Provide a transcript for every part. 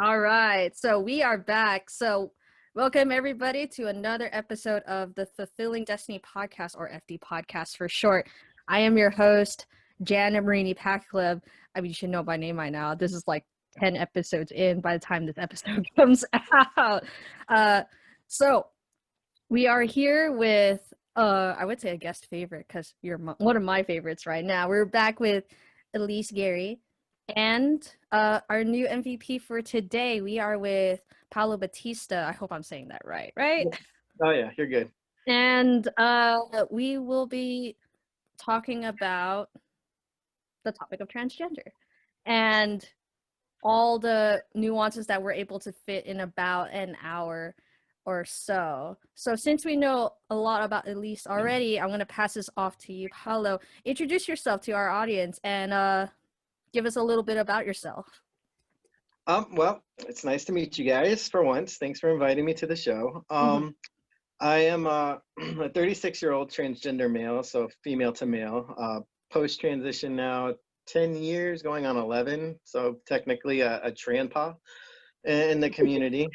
All right, so we are back. So welcome everybody to another episode of the Fulfilling Destiny podcast, or FD podcast for short. I am your host, Jan-Marini Pacleb. I mean, you should know my name by now. This is like 10 episodes in by the time this episode comes out. So we are here with, I would say a guest favorite because you're one of my favorites right now. We're back with Elise Gary. And our new MVP for today, we are with Paulo Batista. I hope I'm saying that right, right? Oh yeah, you're good. And we will be talking about the topic of transgender and all the nuances that we're able to fit in about an hour or so. So since we know a lot about Elise already, I'm going to pass this off to you, Paulo. Introduce yourself to our audience and give us a little bit about yourself. Well, it's nice to meet you guys for once. Thanks for inviting me to the show. I am a 36-year-old transgender male, so female to male, post-transition now, 10 years, going on 11, so technically a tranpa in the community.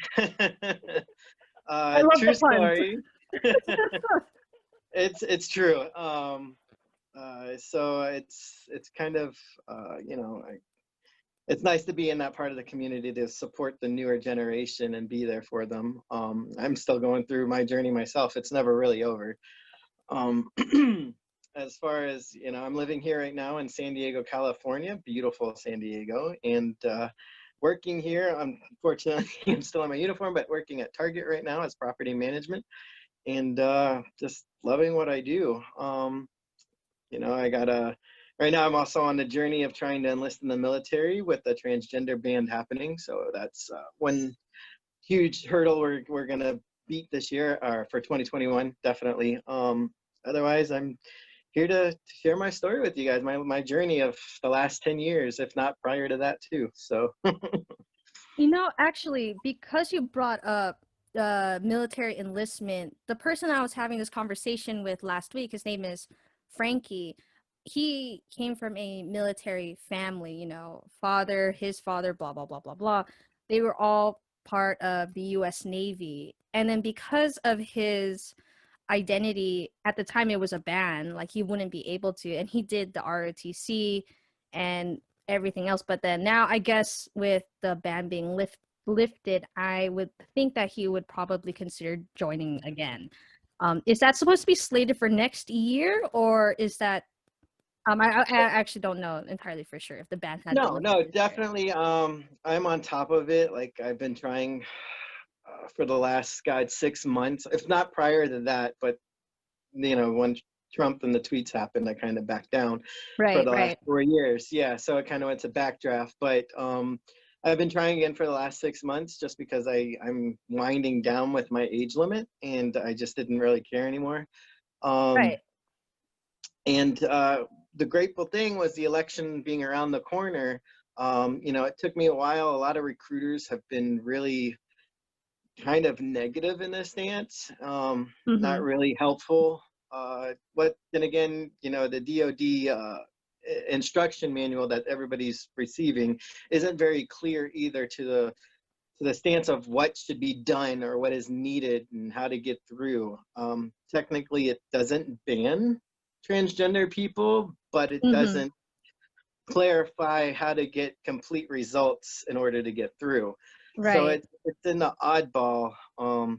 I love True the puns. story. It's true. So it's kind of it's nice to be in that part of the community to support the newer generation and be there for them. I'm still going through my journey myself. It's never really over. As far as, I'm living here right now in San Diego, California, beautiful San Diego, and working here. Unfortunately, I'm still in my uniform, but working at Target right now as property management, and just loving what I do. Right now I'm also on the journey of trying to enlist in the military with the transgender band happening. So that's one huge hurdle we're gonna beat this year, or for 2021, definitely. Otherwise, I'm here to share my story with you guys, my journey of the last 10 years, if not prior to that too. So. Actually, because you brought up military enlistment, the person I was having this conversation with last week, his name is Frankie. He came from a military family, his father, blah, blah, blah, blah, blah. They were all part of the US Navy. And then because of his identity, at the time it was a ban, like he wouldn't be able to. And he did the ROTC and everything else. But then now, I guess, with the ban being lifted, I would think that he would probably consider joining again. Is that supposed to be slated for next year, or is that I actually don't know entirely for sure if the ban had been No, lifted. definitely. I'm on top of it. Like, I've been trying for the last, God, 6 months, if not prior to that. But when Trump and the tweets happened, I kind of backed down for the last 4 years. Yeah, so it kind of went to backdraft. But I've been trying again for the last 6 months, just because I'm winding down with my age limit, and I just didn't really care anymore. And the grateful thing was the election being around the corner. It took me a while. A lot of recruiters have been really kind of negative in this stance, not really helpful. But then again, the DoD instruction manual that everybody's receiving isn't very clear either to the stance of what should be done or what is needed and how to get through. Technically, it doesn't ban transgender people, but it doesn't clarify how to get complete results in order to get through. So it's in the oddball,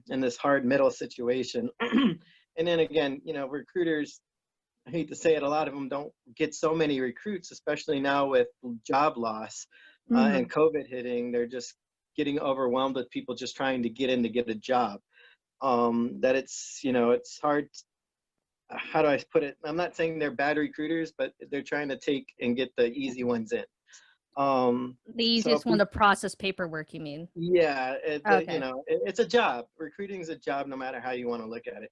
in this hard middle situation. And then again, recruiters, I hate to say it, a lot of them don't get so many recruits, especially now with job loss and COVID hitting. They're just getting overwhelmed with people just trying to get in to get a job. That it's hard. How do I put it? I'm not saying they're bad recruiters, but they're trying to take and get the easy ones in. The easiest one to process paperwork, you mean? Yeah, it's a job. Recruiting is a job, no matter how you want to look at it.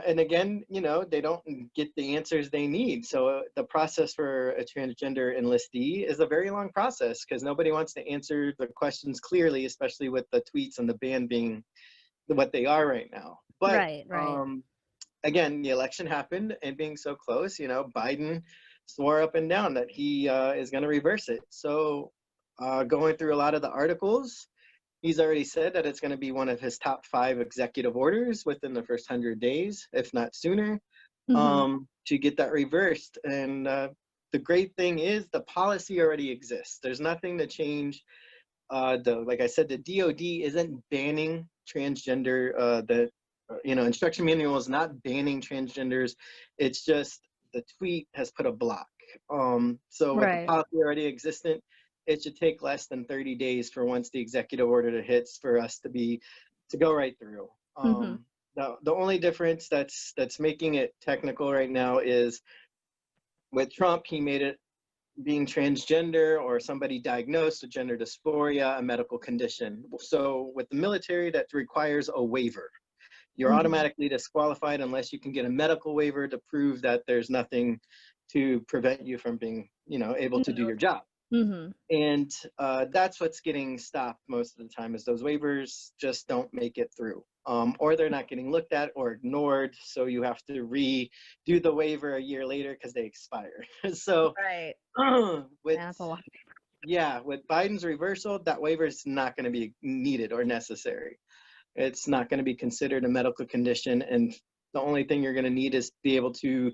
And again, they don't get the answers they need. So the process for a transgender enlistee is a very long process, because nobody wants to answer the questions clearly, especially with the tweets and the ban being what they are right now. But again, the election happened, and being so close, Biden swore up and down that he is going to reverse it. So going through a lot of the articles. He's already said that it's going to be one of his top 5 executive orders within the first 100 days, if not sooner, to get that reversed. And the great thing is the policy already exists. There's nothing to change. Like I said, the DoD isn't banning transgender. Instruction manual is not banning transgenders. It's just the tweet has put a block. So with the policy already existent, it should take less than 30 days for once the executive order hits for us to go right through. The only difference that's making it technical right now is with Trump, he made it being transgender or somebody diagnosed with gender dysphoria a medical condition. So with the military, that requires a waiver. You're automatically disqualified unless you can get a medical waiver to prove that there's nothing to prevent you from being, able to do your job. And that's what's getting stopped most of the time, is those waivers just don't make it through, or they're not getting looked at or ignored. So you have to redo the waiver a year later because they expire. So with Biden's reversal, that waiver is not going to be needed or necessary. It's not going to be considered a medical condition, and the only thing you're going to need is be able to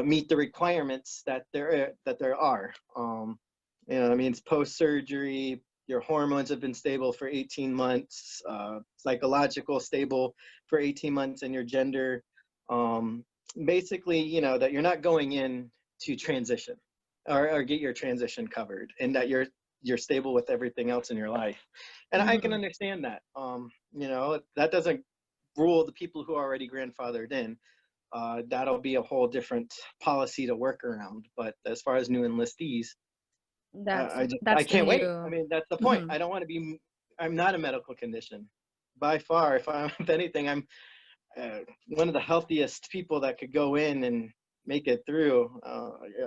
meet the requirements that there are. It's post-surgery, your hormones have been stable for 18 months, psychological stable for 18 months, and your gender, basically, that you're not going in to transition or get your transition covered, and that you're stable with everything else in your life. And I can understand that. That doesn't rule the people who are already grandfathered in. That'll be a whole different policy to work around. But as far as new enlistees, I can't wait. I mean, that's the point. I don't want to be, I'm not a medical condition. By far, if anything, I'm one of the healthiest people that could go in and make it through.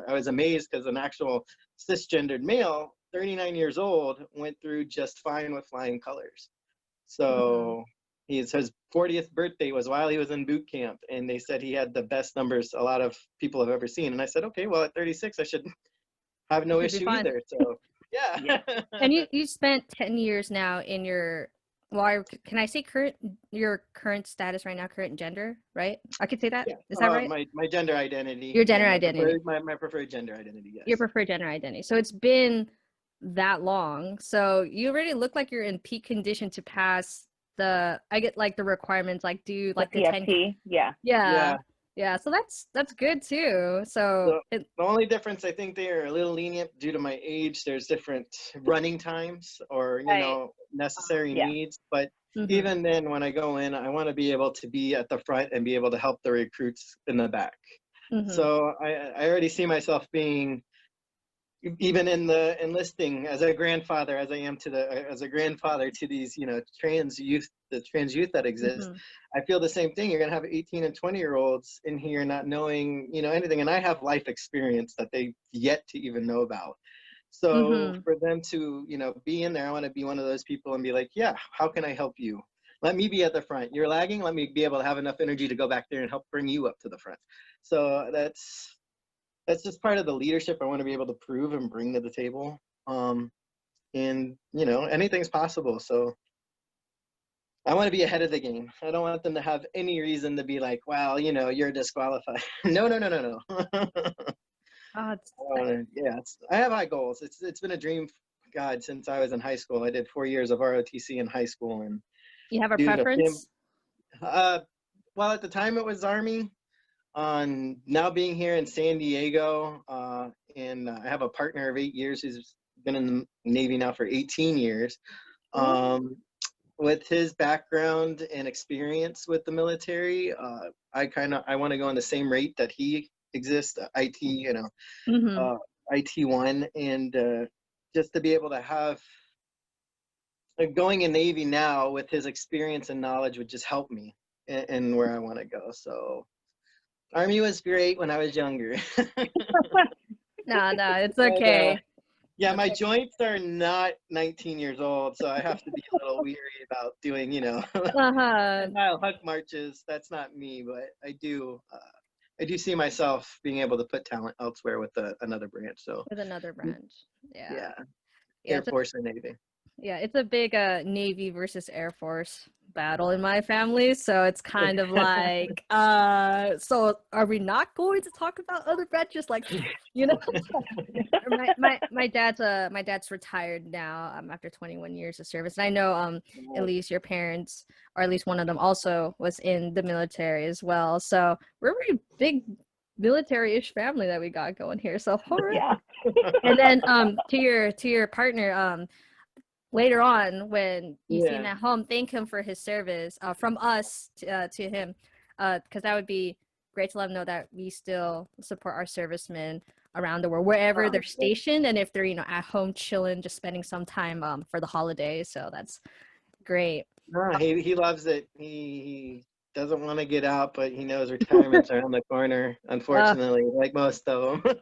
I was amazed because an actual cisgendered male, 39 years old, went through just fine with flying colors. So his 40th birthday was while he was in boot camp, and they said he had the best numbers a lot of people have ever seen. And I said, okay, well, at 36, I should have no issue either. So yeah. And you spent 10 years now in your, can I say your current status right now, current gender, right? I could say that. Yeah. Is that right? My gender identity. Your gender identity. My preferred gender identity, yes. Your preferred gender identity. So it's been that long. So you already look like you're in peak condition to pass the requirements, like do like the PFT. 10. Yeah. So that's good too. So the only difference, I think they are a little lenient due to my age. There's different running times or, necessary needs. But even then, when I go in, I want to be able to be at the front and be able to help the recruits in the back. So I already see myself being, even in the enlisting, as a grandfather, as I am as a grandfather to these, trans youth that exist. I feel the same thing. You're going to have 18 and 20-year-olds in here not knowing, anything. And I have life experience that they've yet to even know about. So for them to, be in there, I want to be one of those people and be like, yeah, how can I help you? Let me be at the front. You're lagging. Let me be able to have enough energy to go back there and help bring you up to the front. So that's just part of the leadership I want to be able to prove and bring to the table. And, anything's possible. So I want to be ahead of the game. I don't want them to have any reason to be like, well, you're disqualified. No. I have high goals. It's been a dream, God, since I was in high school. I did 4 years of ROTC in high school. And you have a preference? Well, at the time it was Army. Now being here in San Diego, and I have a partner of 8 years who's been in the Navy now for 18 years. With his background and experience with the military, I want to go on the same rate that he exists, IT, IT1, and just to be able to have, going in Navy now with his experience and knowledge would just help me in where I want to go. So Army was great when I was younger. No, it's okay. My joints are not 19 years old, so I have to be a little weary about doing, huck marches. That's not me, but I do see myself being able to put talent elsewhere with another branch. So with another branch, yeah. Yeah, Air Force or Navy. yeah, it's a big Navy versus Air Force battle in my family. So it's kind of like, so are we not going to talk about other branches? Like, you know, my dad's retired now after 21 years of service. And I know Elise, your parents, or at least one of them, also was in the military as well. So we're a very big military-ish family that we got going here. So hooray. Yeah. And then to your partner, later on when you see him at home, thank him for his service from us to him, because that would be great to let him know that we still support our servicemen around the world, wherever they're stationed, and if they're, you know, at home chilling, just spending some time for the holidays. So that's great. No, he loves it. He doesn't want to get out, but he knows retirement's around the corner, unfortunately, like most of them.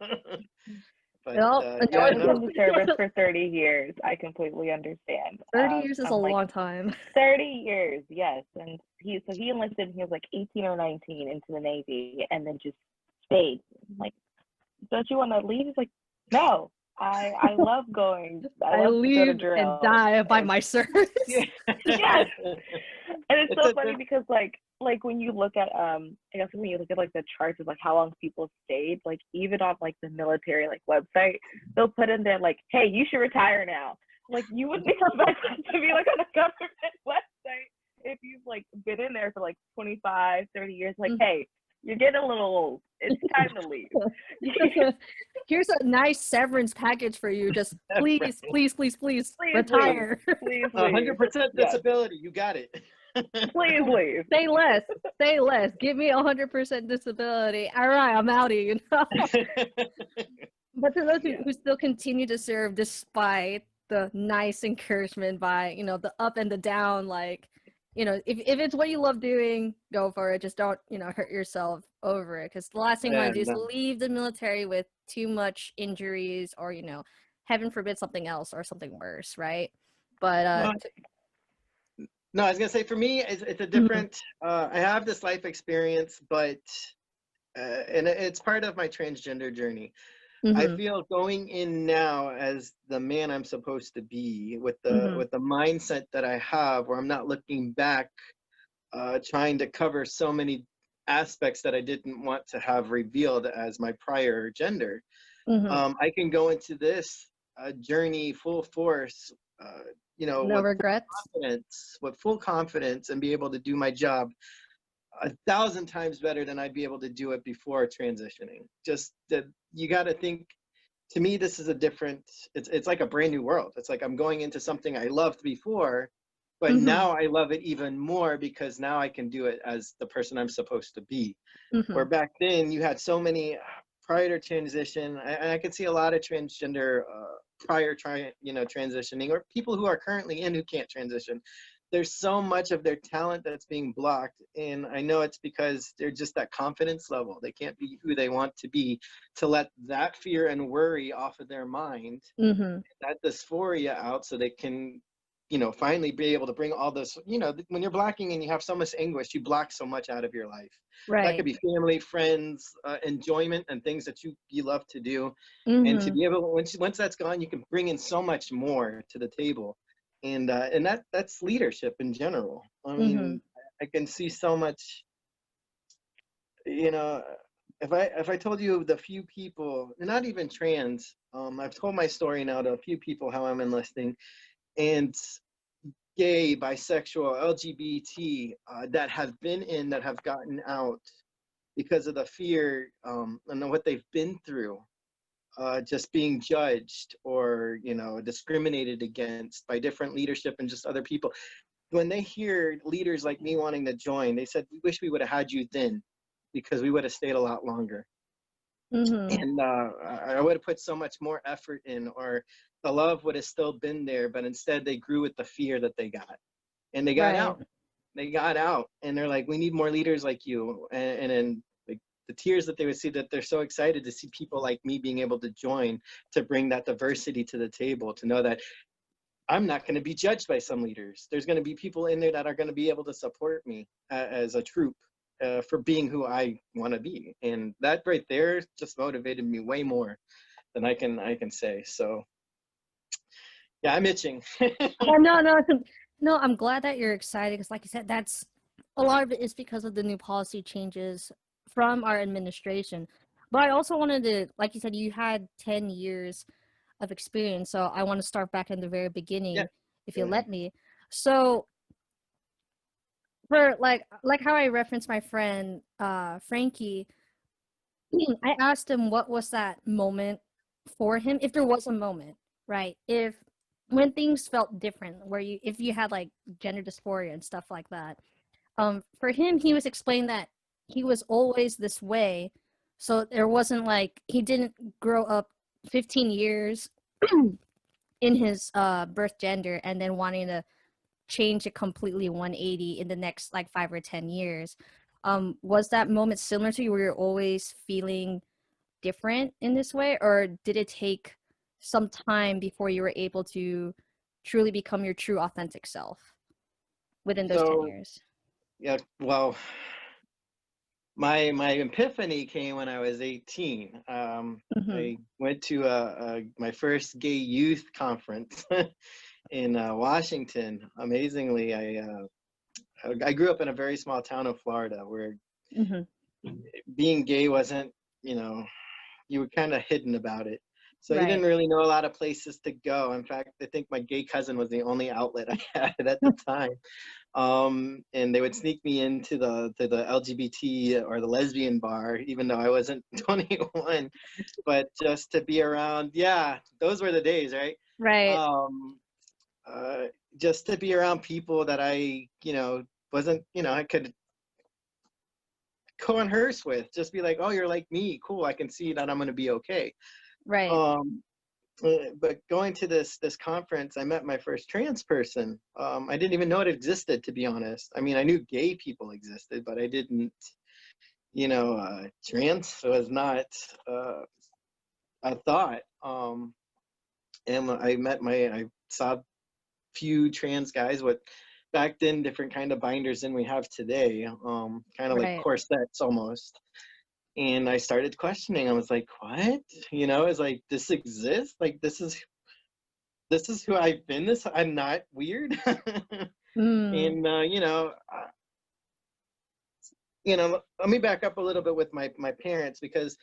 But enjoy I've been in the service for 30 years. I completely understand. 30 years is a long time. 30 years, yes. And he enlisted when he was like 18 or 19 into the Navy, and then just stayed. I'm like, don't you want to leave? He's like, no, I love going. I love leave to go to drill and die by my service. Yes. And it's so funny because like when you look at I guess when you look at like the charts of like how long people stayed, like even on like the military like website, they'll put in there like, hey, you should retire now. Like you wouldn't expect that to be like on a government website if you've like been in there for like 25, 30 years, like, hey, you're getting a little old. It's time to leave. Here's a nice severance package for you. Just please retire. Please 100% disability. You got it. Please leave. Say less. Say less. Give me 100% disability. All right, I'm out of you. But to those who still continue to serve despite the nice encouragement by, you know, the up and the down, like, you know, if it's what you love doing, go for it. Just don't, you know, hurt yourself over it. Because the last thing you want to do is leave the military with too much injuries or, you know, heaven forbid something else or something worse, right? But no, I was gonna say for me, it's a different. I have this life experience, but and it's part of my transgender journey. I feel going in now as the man I'm supposed to be, with the mindset that I have, where I'm not looking back, trying to cover so many aspects that I didn't want to have revealed as my prior gender. I can go into this journey full force, you know, no regrets, with full confidence, and be able to do my job 1,000 times better than I'd be able to do it before transitioning. Just that you got to think, to me, this is a different, it's like a brand new world. It's like I'm going into something I loved before, but now I love it even more because now I can do it as the person I'm supposed to be. Where back then you had so many prior to transition, and I could see a lot of transgender transitioning, or people who are currently in who can't transition. There's so much of their talent that's being blocked, and I know it's because they're just that confidence level. They can't be who they want to be, to let that fear and worry off of their mind, that dysphoria out, so they can, you know, finally be able to bring all this, you know, when you're blocking and you have so much anguish, you block so much out of your life. Right. That could be family, friends, enjoyment, and things that you love to do. And to be able, once that's gone, you can bring in so much more to the table. And that's leadership in general. I mean, I can see so much, you know, if I told you the few people, not even trans, I've told my story now to a few people how I'm enlisting, and gay, bisexual, LGBT that have been in, that have gotten out because of the fear and what they've been through. Just being judged or, you know, discriminated against by different leadership and just other people. When they hear leaders like me wanting to join, they said, we wish we would have had you then, because we would have stayed a lot longer. And I would have put so much more effort in, or the love would have still been there, but instead they grew with the fear that they got. And they got out. They got out, and they're like, we need more leaders like you. And then the tears that they would see, that they're so excited to see people like me being able to join, to bring that diversity to the table, to know that I'm not going to be judged by some leaders. There's going to be people in there that are going to be able to support me as a troop for being who I want to be. And that right there just motivated me way more than I can say. So Yeah, I'm itching. Oh, no, I'm glad that you're excited because, like you said, that's a lot of it is because of the new policy changes from our administration. But I also wanted to, like you said, you had 10 years of experience, so I want to start back in the very Yeah. beginning, if you Yeah. let me. So, for like how I referenced my friend Frankie, I asked him what was that moment for him, if there was a moment, right? If when things felt different, where you if you had like gender dysphoria and stuff like that. For him, he was explaining that he was always this way, so there wasn't like he didn't grow up 15 years in his birth gender and then wanting to change it completely 180 in the next like 5 or 10 years. Was that moment similar to you where you're always feeling different in this way, or did it take some time before you were able to truly become your true authentic self within those 10 So years? yeah, well, my epiphany came when I was 18. Mm-hmm. I went to my first gay youth conference in Washington. Amazingly, I grew up in a very small town of Florida where Mm-hmm. being gay wasn't, you know, you were kind of hidden about it. So you Right. didn't really know a lot of places to go. In fact, I think my gay cousin was the only outlet I had at the time. And they would sneak me into the LGBT or the lesbian bar, even though I wasn't 21. But just to be around, yeah, those were the days, right? Right. Um, uh, just to be around people that I, wasn't, I could converse with, just be like, oh, you're like me, cool, I can see that I'm going to be okay. Right. um but going to this conference, I met my first trans person. I didn't even know it existed, to be honest. I mean, I knew gay people existed, but I didn't, trans was not a thought. And I saw few trans guys with back then different kind of binders than we have today, kind of like Right. corsets almost. And I started questioning. I was like, what? It's like, this exists? Like, this is who I've been. I'm not weird. Mm. And let me back up a little bit with my parents, because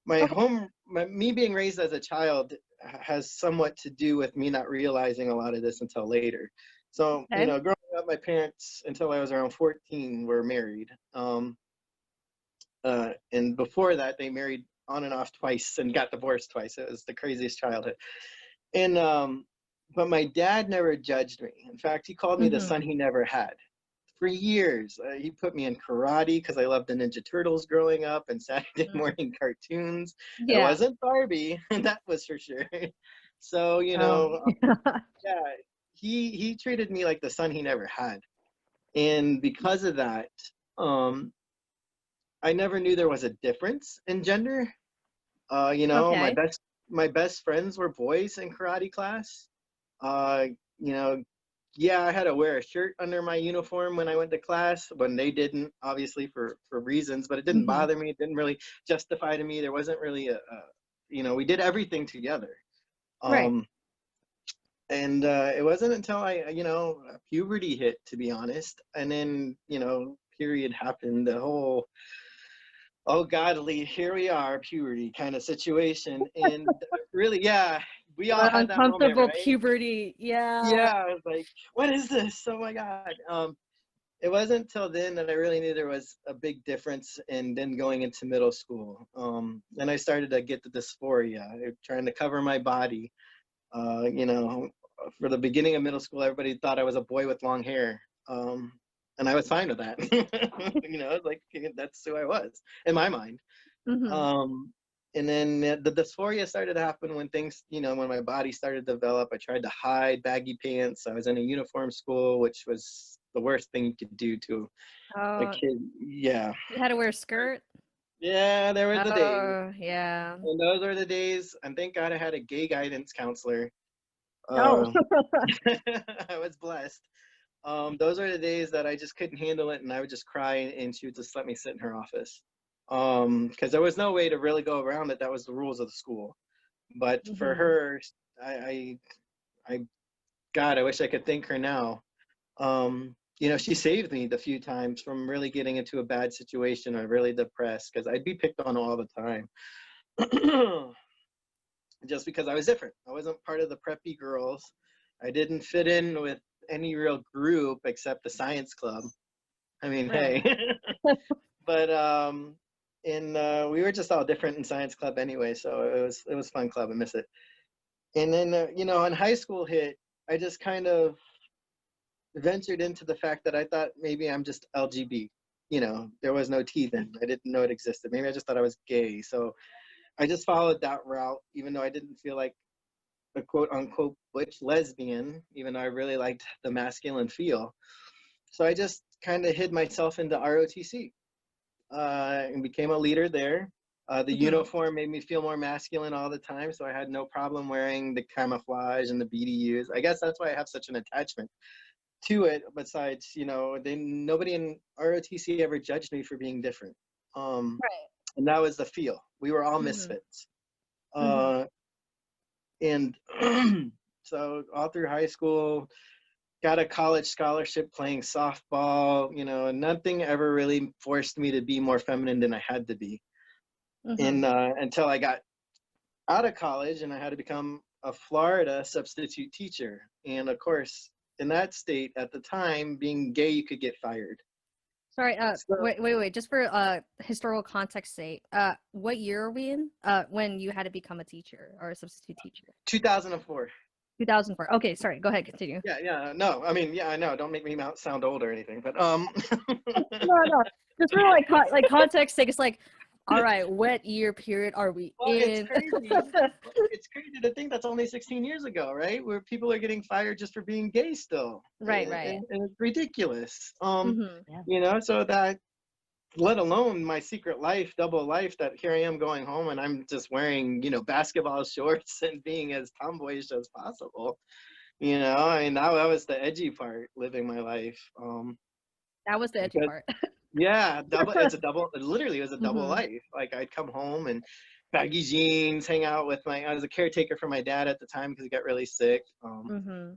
Okay. me being raised as a child has somewhat to do with me not realizing a lot of this until later. So, Okay. growing up, my parents, until I was around 14, were married. And before that, they married on and off twice and got divorced twice. It was the craziest childhood. And but my dad never judged me. In fact, he called me the Mm-hmm. son he never had. For years, he put me in karate because I loved the Ninja Turtles growing up and Saturday Mm. morning cartoons. It Yeah. wasn't Barbie, that was for sure. So, Oh. yeah, he treated me like the son he never had. And because of that, um, I never knew there was a difference in gender. My Okay. best friends were boys in karate class. Uh, you know, yeah, I had to wear a shirt under my uniform when I went to class, when they didn't, obviously for reasons, but it didn't Mm-hmm. bother me. It didn't really justify to me. There wasn't really we did everything together. Right. Um, and it wasn't until puberty hit, to be honest. And then, period happened, the whole, oh godly, here we are, puberty kind of situation. And really, yeah, we all The had that moment, uncomfortable right? puberty. Yeah. Yeah, I was like, what is this? Oh my God. It wasn't until then that I really knew there was a big difference. And then going into middle school, then I started to get the dysphoria, trying to cover my body. For the beginning of middle school, everybody thought I was a boy with long hair. And I was fine with that. It's like, okay, that's who I was in my mind. Mm-hmm. Um, and then the dysphoria started to happen when things, when my body started to develop. I tried to hide baggy pants. I was in a uniform school, which was the worst thing you could do to a Oh, kid. Yeah. you had to wear a skirt? Yeah, there were the days. Oh, yeah. And those are the days. And thank God I had a gay guidance counselor. Oh. Uh, I was blessed. Those are the days that I just couldn't handle it, and I would just cry, and she would just let me sit in her office. Because there was no way to really go around it. That was the rules of the school. But for Mm-hmm. her, I God, I wish I could thank her now. You know, she saved me the few times from really getting into a bad situation or really depressed, because I'd be picked on all the time. Just because I was different. I wasn't part of the preppy girls. I didn't fit in with any real group except the science club. I mean, Right. hey. But we were just all different in science club anyway, so it was fun club. I miss it. And then you know, when high school hit, I just kind of ventured into the fact that I thought maybe I'm just LGB. You know, there was no T then. I didn't know it existed. Maybe I just thought I was gay. So I just followed that route, even though I didn't feel like a quote unquote butch lesbian, even though I really liked the masculine feel. So I just kind of hid myself into ROTC and became a leader there. The Mm-hmm. uniform made me feel more masculine all the time, so I had no problem wearing the camouflage and the BDUs. I guess that's why I have such an attachment to it. Besides, you know, nobody in ROTC ever judged me for being different. Right. And that was the feel. We were all Mm-hmm. misfits. Mm-hmm. And so all through high school, got a college scholarship playing softball, you know, and nothing ever really forced me to be more feminine than I had to be. Mm-hmm. And until I got out of college and I had to become a Florida substitute teacher. And of course, in that state at the time, being gay, you could get fired. Sorry, So, wait. Just for historical context sake, what year are we in? When you had to become a teacher or a substitute teacher? 2004. 2004. Okay, sorry. Go ahead, continue. Yeah, no, I mean, yeah, I know. Don't make me sound old or anything, but No. Just for like context sake, it's like, all right, what year period are we Well, it's in? crazy. It's crazy to think that's only 16 years ago, right? Where people are getting fired just for being gay still. Right. And it's ridiculous. Mm-hmm. Yeah. You know, so that, let alone my secret life, double life, that here I am going home and I'm just wearing, you know, basketball shorts and being as tomboyish as possible. You know, I mean, that was the edgy part, living my life. That was the edgy But part. yeah, it literally was a double Mm-hmm. life. Like I'd come home and baggy jeans, hang out with I was a caretaker for my dad at the time because he got really sick. Mm-hmm.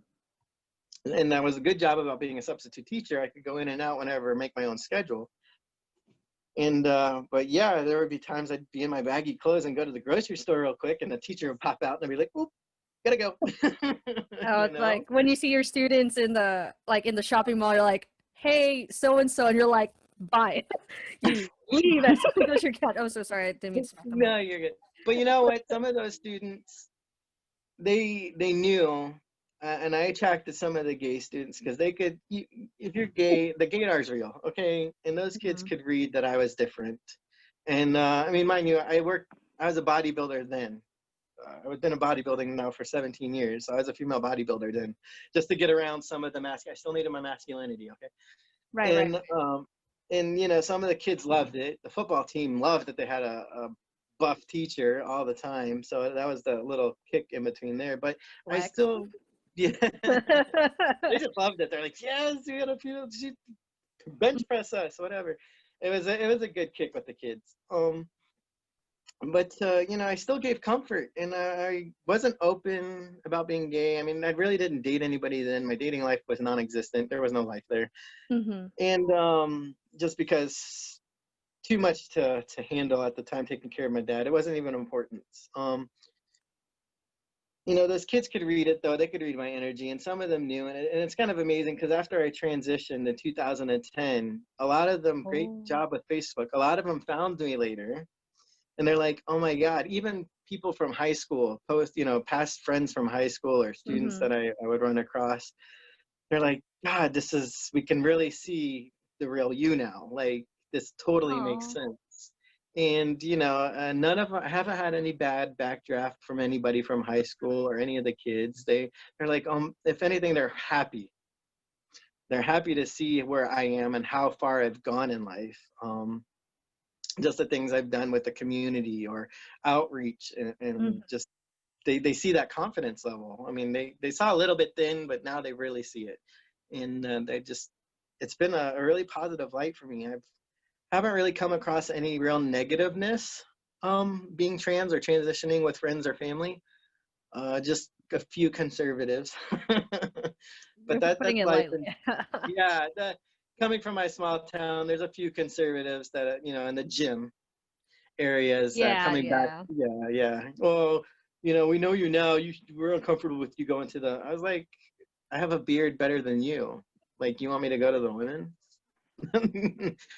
And that was a good job about being a substitute teacher. I could go in and out whenever, make my own schedule. And, but yeah, there would be times I'd be in my baggy clothes and go to the grocery store real quick and the teacher would pop out and I'd be like, oop, gotta go. Oh, it's like when you see your students in the shopping mall, you're like, hey, so and so, and you're like, bye. You leave as soon as you can. Oh, so sorry, I didn't mean to smack them. No, you're good. But you know what? Some of those students, they knew, and I attracted some of the gay students because they could, if you're gay, the gaydar's real, okay? And those kids could read that I was different. And I mean, mind you, I was a bodybuilder then. I've been in bodybuilding now for 17 years. So I was a female bodybuilder then, just to get around some of the I still needed my masculinity, okay? Right. And you know, some of the kids loved it. The football team loved that they had a buff teacher all the time. So that was the little kick in between there. But Flex. I still, yeah, they just loved it. They're like, yes, we got a she bench press us, whatever. It was a good kick with the kids. But you know, I still gave comfort, and I wasn't open about being gay. I mean, I really didn't date anybody then. My dating life was non-existent. There was no life there. Mm-hmm. And just because too much to handle at the time, taking care of my dad, it wasn't even important. You know, those kids could read it though. They could read my energy, and some of them knew. And it's kind of amazing because after I transitioned in 2010, a lot of them, great job with Facebook. A lot of them found me later. And they're like, oh my God, even people from high school, past friends from high school or students that I would run across, they're like, God, we can really see the real you now. Like, this totally makes sense. And, you know, I haven't had any bad backdraft from anybody from high school or any of the kids. They're like, if anything, they're happy. They're happy to see where I am and how far I've gone in life. Just the things I've done with the community or outreach and just they see that confidence level. I mean, they saw a little bit then, but now they really see it. And it's been a really positive light for me. Haven't really come across any real negativeness being trans or transitioning with friends or family. Just a few conservatives, but You're putting that's it life. lightly. Yeah, coming from my small town, there's a few conservatives that in the gym areas Yeah, coming back. yeah. Yeah. Oh, we know you now. We're uncomfortable with you going to the. I was like, I have a beard better than you. Like, you want me to go to the women?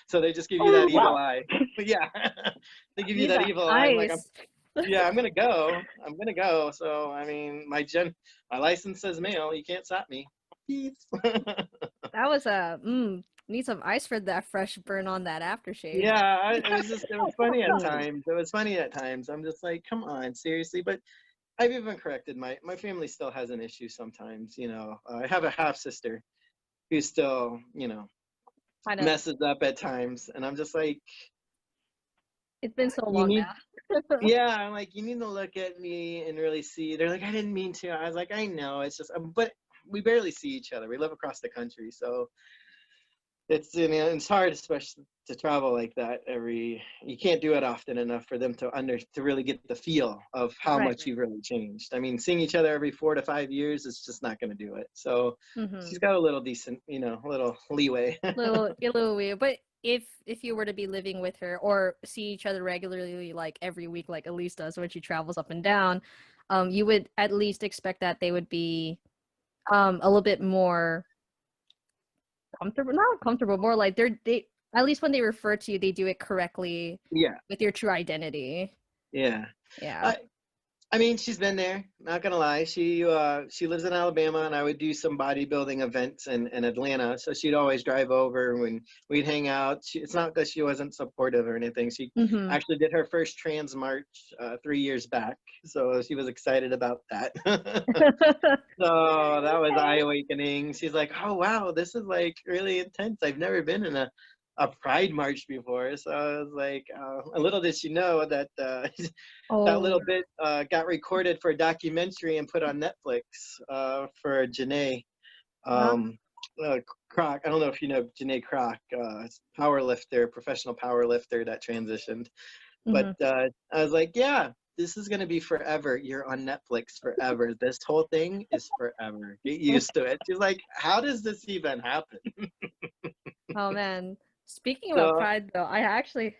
So they just give you that Oh evil wow. eye. But yeah, they give you Need that the evil eye. I'm like, ice. yeah, I'm gonna go. I'm gonna go. So I mean, my license says male. You can't stop me. Peace. That was a need some ice for that fresh burn on that aftershave. Yeah, it was funny at times. It was funny at times. I'm just like, come on, seriously. But I've even corrected my family still has an issue sometimes. I have a half sister who still, I know. messes up at times, and I'm just like, It's been so you long need, now. yeah, I'm like, you need to look at me and really see. They're like, I didn't mean to. I was like, I know, it's just, but we barely see each other. We live across the country, so it's it's hard, especially to travel like that you can't do it often enough for them to really get the feel of how Right, much you've really changed. I mean, seeing each other every 4 to 5 years is just not going to do it. So right. she's got a little decent, a little leeway. Little weird. But if you were to be living with her or see each other regularly, like every week, like Elise does when she travels up and down, you would at least expect that they would be a little bit more comfortable, not comfortable, more like they at least when they refer to you, they do it correctly Yeah, with your true identity. yeah. Yeah. I mean, she's been there, not gonna lie. She lives in Alabama, and I would do some bodybuilding events in Atlanta. So she'd always drive over when we'd hang out. It's not that she wasn't supportive or anything. She Mm-hmm. actually did her first trans march 3 years back, so she was excited about that. So that was eye-awakening. She's like, "Oh wow, this is like really intense. I've never been in a pride march before." So I was like, a little did she know that that Oh, little bit got recorded for a documentary and put on Netflix for Janae huh? Kroc. I don't know if you know Janae Kroc, professional power lifter that transitioned. But Mm-hmm. I was like, yeah, this is going to be forever. You're on Netflix forever. This whole thing is forever. Get used to it. She's like, how does this even happen? Oh man. Speaking about So, pride though, I actually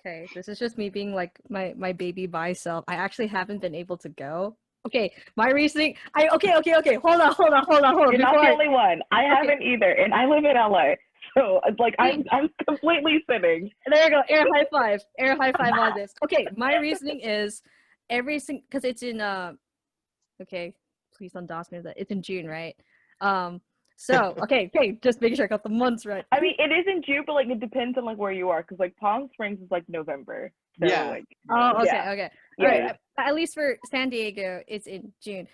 okay, this is just me being like my baby bi self. I actually haven't been able to go. Okay, my reasoning. Okay. Hold on. You're not Before the I only one. I okay, haven't either, and I live in LA, so it's like see, I'm completely sitting. there you go. Air high five on this. Okay, my reasoning is every single because it's in okay, please don't doss me that it's in June, right? So okay, just making sure I got the months right. I mean, it is in June, but like it depends on like where you are, because like Palm Springs is like November, so yeah. like Oh, okay, yeah, okay. All yeah, right. yeah. At least for San Diego, it's in June.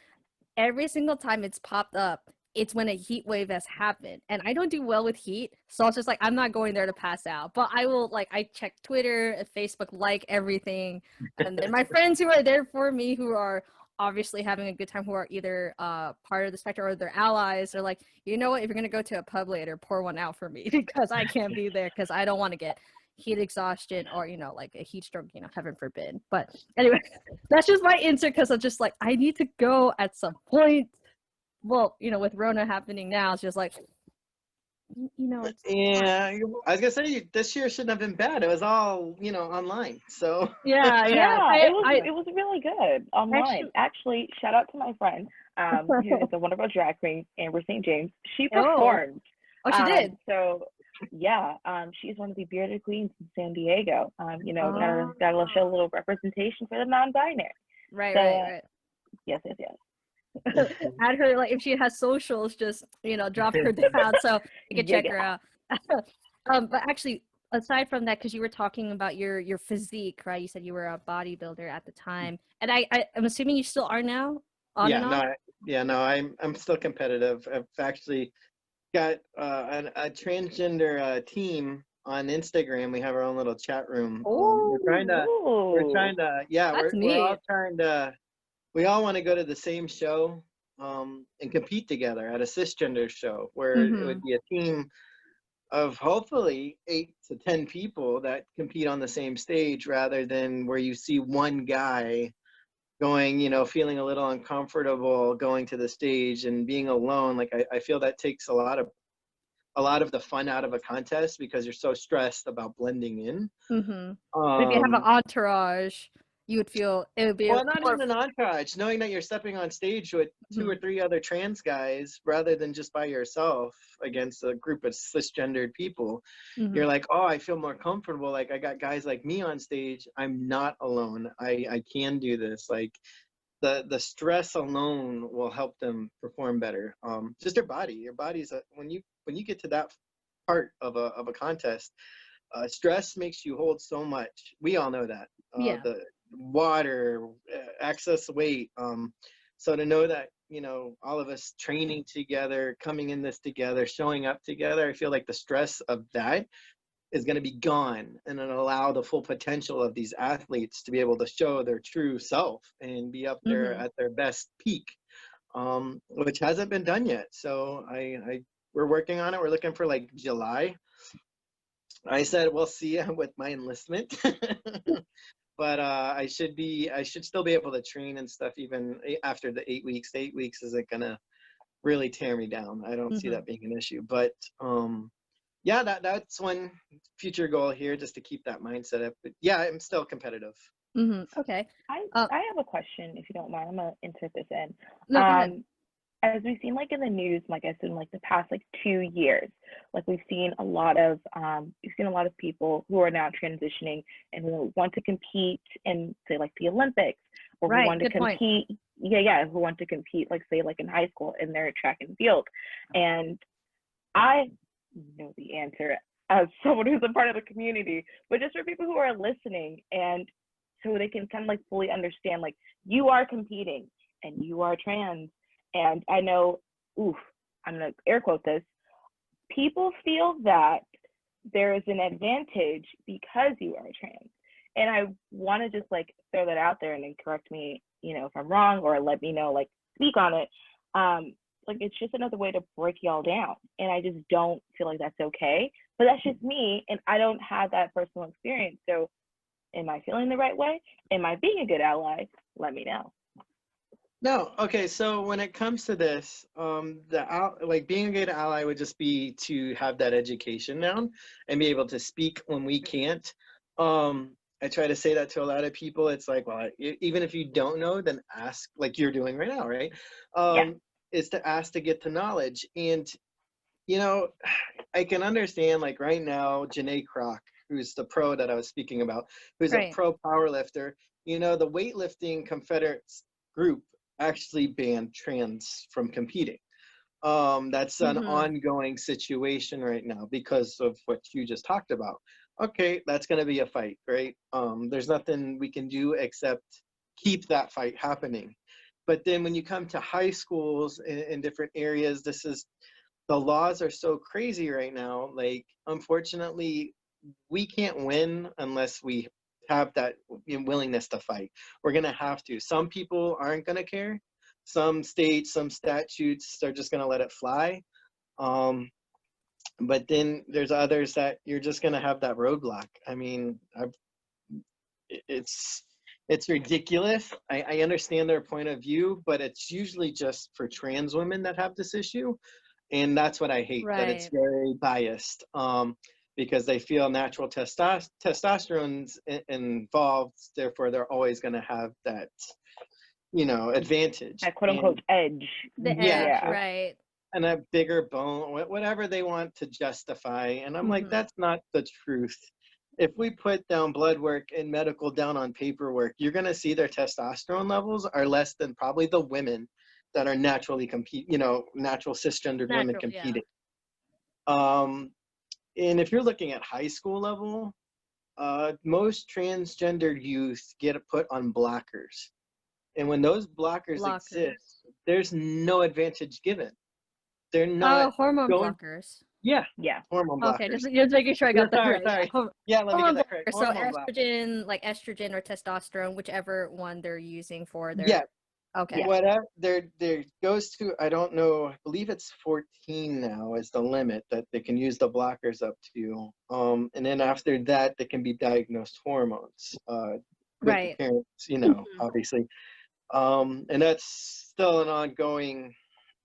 Every single time it's popped up, it's when a heat wave has happened. And I don't do well with heat. So it's just like, I'm not going there to pass out. But I will, like, I check Twitter, Facebook, like everything. And then my friends who are there for me, who are obviously having a good time, who are either part of the spectrum or their allies, are like, you know what, if you're going to go to a pub later, pour one out for me because I can't be there because I don't want to get heat exhaustion or, like a heat stroke, heaven forbid. But anyway, that's just my answer because I'm just like, I need to go at some point. Well, with Rona happening now, it's just like, it's Yeah, I was gonna say this year shouldn't have been bad. It was all online. So yeah. Yeah, I it was really good online. actually, Actually, shout out to my friend, who is a wonderful drag queen, Amber St. James. She oh, performed. she did. So yeah, she's one of the bearded queens in San Diego. Oh, Gotta show a little representation for the non-binary. So right. yes. Add her, like, if she has socials, just drop her down so you can check her out. But actually, aside from that, because you were talking about your physique, right? You said you were a bodybuilder at the time, and I'm assuming you still are now, on yeah, and off. no, I'm still competitive. I've actually got a transgender team on Instagram. We have our own little chat room. Oh, Yeah, that's we're all neat. we all want to go to the same show and compete together at a cisgender show where it Mm-hmm. would be a team of hopefully 8 to 10 people that compete on the same stage rather than where you see one guy going, you know, feeling a little uncomfortable going to the stage and being alone. Like I feel that takes a lot of the fun out of a contest because you're so stressed about blending in. But if you have an entourage, you would feel it would be Well, not even an entourage, knowing that you're stepping on stage with 2 or 3 other trans guys rather than just by yourself against a group of cisgendered people. You're like, oh, I feel more comfortable. Like I got guys like me on stage. I'm not alone. I can do this. Like the stress alone will help them perform better. Just your body's when you get to that part of a contest, stress makes you hold so much. We all know that. The water, excess weight. So to know that, you know, all of us training together, coming in this together, showing up together, I feel like the stress of that is going to be gone, and it'll allow the full potential of these athletes to be able to show their true self and be up there at their best peak, which hasn't been done yet. So we're working on it. We're looking for like July. I said we'll see with my enlistment. But I should still be able to train and stuff even after the 8 weeks. The 8 weeks isn't gonna really tear me down. I don't see that being an issue. But yeah, that's one future goal here, just to keep that mindset up. But yeah, I'm still competitive. Okay. I have a question, if you don't mind. I'm gonna insert this in. No, go ahead. As we've seen, like in the news, like I said, in like the past like 2 years, like we've seen a lot of people who are now transitioning and who want to compete in, say, like the Olympics, or who want to compete, who want to compete, like say, like in high school in their track and field. And I know the answer as someone who's a part of the community, but just for people who are listening, and so they can kind of like fully understand, like, you are competing and you are trans. And I know, I'm gonna air quote this, people feel that there is an advantage because you are trans. And I want to just like throw that out there and then correct me, you know, if I'm wrong, or let me know, like speak on it. Like it's just another way to break y'all down. And I just don't feel like that's okay. But that's just me, and I don't have that personal experience. So am I feeling the right way? Am I being a good ally? Let me know. No, okay. So when it comes to this, like being a good ally would just be to have that education down and be able to speak when we can't. I try to say that to a lot of people. It's like, well, even if you don't know, then ask, like you're doing right now, right? Is to ask to get the knowledge. And, you know, I can understand, like right now, Janae Kroc, who's the pro that I was speaking about, who's a pro power lifter, you know, the weightlifting Confederates group actually banned trans from competing. That's an ongoing situation right now because of what you just talked about. Okay, that's going to be a fight, right? There's nothing we can do except keep that fight happening. But then when you come to high schools in different areas, the laws are so crazy right now. Like, unfortunately, we can't win unless we have that willingness to fight. We're going to have to. Some people aren't going to care. Some states, some statutes, they're just going to let it fly. But then there's others that you're just going to have that roadblock. I mean, it's ridiculous. I understand their point of view, but it's usually just for trans women that have this issue. And that's what I hate, that it's very biased. Because they feel natural testosterone's involved, therefore they're always going to have that, you know, advantage. That quote unquote edge. Right. And a bigger bone, whatever they want to justify. And I'm like, that's not the truth. If we put down blood work and medical down on paperwork, you're going to see their testosterone levels are less than probably the women that are naturally natural cisgendered women competing. And if you're looking at high school level, most transgendered youth get put on blockers. And when those blockers exist, there's no advantage given. They're not hormone blockers. Yeah, hormone blockers. Okay, just making sure I got that right. Sorry. Yeah, let me get that correct. So estrogen, like estrogen or testosterone, whichever one they're using for their. Yeah. Okay. Whatever there goes to, I don't know, I believe it's 14 now is the limit that they can use the blockers up to. And then after that, they can be diagnosed hormones. With the parents, you know, obviously. And that's still an ongoing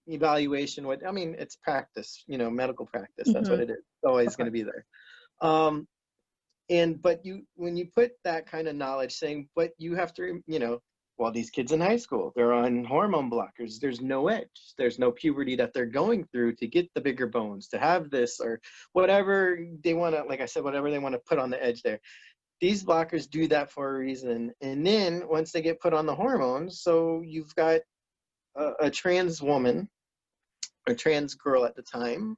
evaluation. I mean, it's practice, you know, medical practice. That's what Mm-hmm. it is. It's always going to be there. But when you put that kind of knowledge, saying, but you have to, you know, well, these kids in high school, they're on hormone blockers. There's no edge. There's no puberty that they're going through to get the bigger bones, to have this or whatever they want to, like I said, whatever they want to put on the edge there. These blockers do that for a reason. And then once they get put on the hormones, so you've got a trans woman, a trans girl at the time,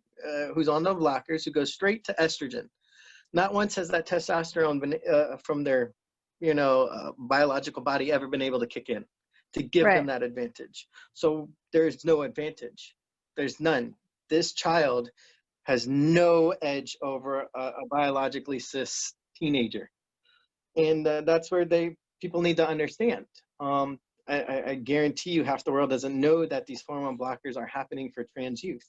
who's on the blockers, who goes straight to estrogen. Not once has that testosterone been from their, you know, biological body ever been able to kick in to give them Right. that advantage. So there's no advantage. There's none. This child has no edge over a biologically cis teenager, and that's where people need to understand. I guarantee you, half the world doesn't know that these hormone blockers are happening for trans youth.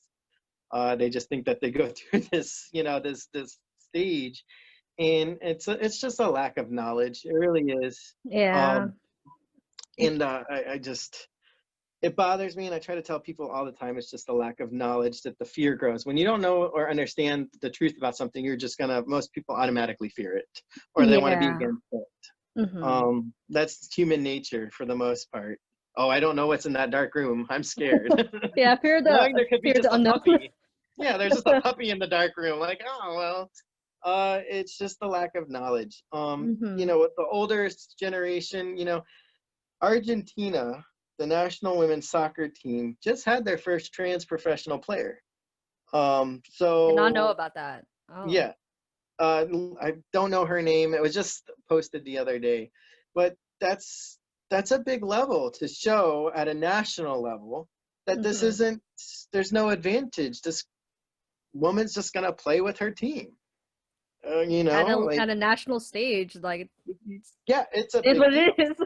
They just think that they go through this, you know, this stage, and it's just a lack of knowledge. It really is. Yeah. And I just, it bothers me, and I try to tell people all the time, it's just a lack of knowledge that the fear grows. When you don't know or understand the truth about something, you're just gonna, most people automatically fear it, or they want to be Yeah. against it. Mm-hmm. That's human nature for the most part. Oh, I don't know what's in that dark room. I'm scared. Yeah, fear Knowing there could be fear just the a unknown. puppy. Yeah, there's just a puppy in the dark room. Like, oh well, it's just the lack of knowledge. Mm-hmm. You know, with the older generation, you know, Argentina, the national women's soccer team, just had their first trans professional player. Did not know So about that. Oh. yeah, I don't know her name. It was just posted the other day, but that's a big level to show at a national level that this Mm-hmm. isn't. There's no advantage. This woman's just gonna play with her team. You know, like, At a national stage, like yeah, it's a it's big what deal. it is.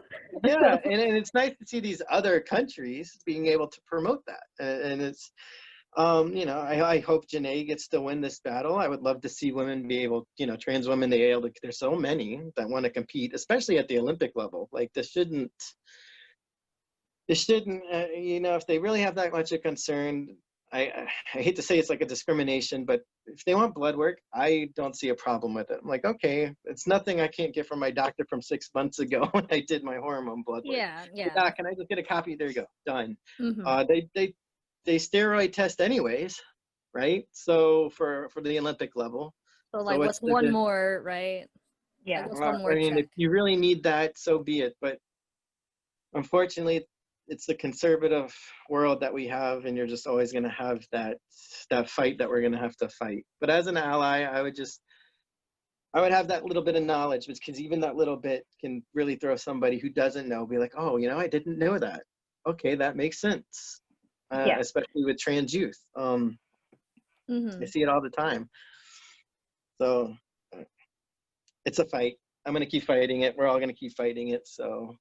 Yeah, and it's nice to see these other countries being able to promote that, and it's you know, I hope Janae gets to win this battle. I would love to see women be able, you know, trans women, they able to, there's so many that want to compete, especially at the Olympic level. Like, this shouldn't, you know, if they really have that much of concern, I hate to say it's like a discrimination, but if they want blood work, I don't see a problem with it. I'm like, okay, it's nothing I can't get from my doctor from 6 months ago when I did my hormone blood work. Yeah, Hey, yeah. doc, can I just get a copy? There you go, done. Mm-hmm. They steroid test anyways, right? So for the Olympic level. So So like, what's what's one more, right? Yeah. Like, what's one I more mean, check? if you really need that, so be it. But unfortunately, it's the conservative world that we have, and you're just always going to have that fight that we're going to have to fight. But as an ally, I would have that little bit of knowledge, because even that little bit can really throw somebody who doesn't know, be like, oh, you know, I didn't know that. Okay, that makes sense. Yeah. Especially with trans youth. I Mm-hmm. see it all the time. So it's a fight. I'm going to keep fighting it. We're all going to keep fighting it. So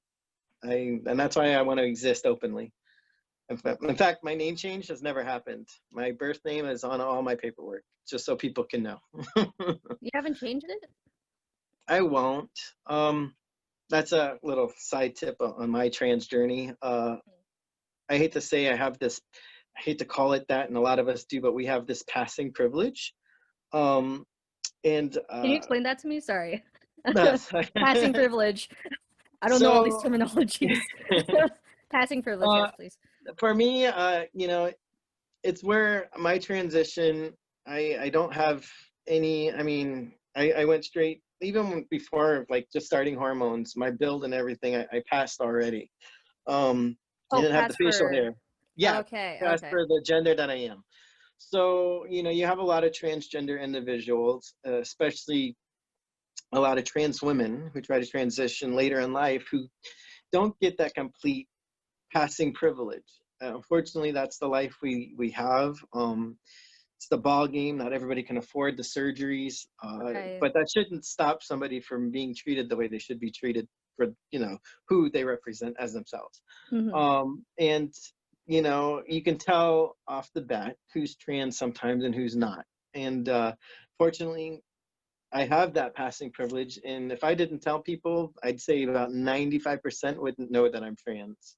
and that's why I want to exist openly. In fact, my name change has never happened. My birth name is on all my paperwork, just so people can know. You haven't changed it? I won't. That's a little side tip on my trans journey. I hate to say I hate to call it that, and a lot of us do, but we have this passing privilege. And Can you explain that to me? Sorry. Yes. Passing privilege. I don't know all these terminologies. Passing privilege, yes, please. For me, you know, it's where my transition, I don't have any, I mean, I went straight, even before like just starting hormones, my build and everything, I passed already. I didn't have the facial hair. Yeah, Okay, passed okay. for the gender that I am. So, you know, you have a lot of transgender individuals, especially a lot of trans women who try to transition later in life, who don't get that complete passing privilege. Unfortunately, that's the life we have. It's the ball game. Not everybody can afford the surgeries, Right. but that shouldn't stop somebody from being treated the way they should be treated for, you know, who they represent as themselves. Mm-hmm. And you know, you can tell off the bat who's trans sometimes and who's not. And fortunately, I have that passing privilege, and if I didn't tell people, I'd say about 95% wouldn't know that I'm trans.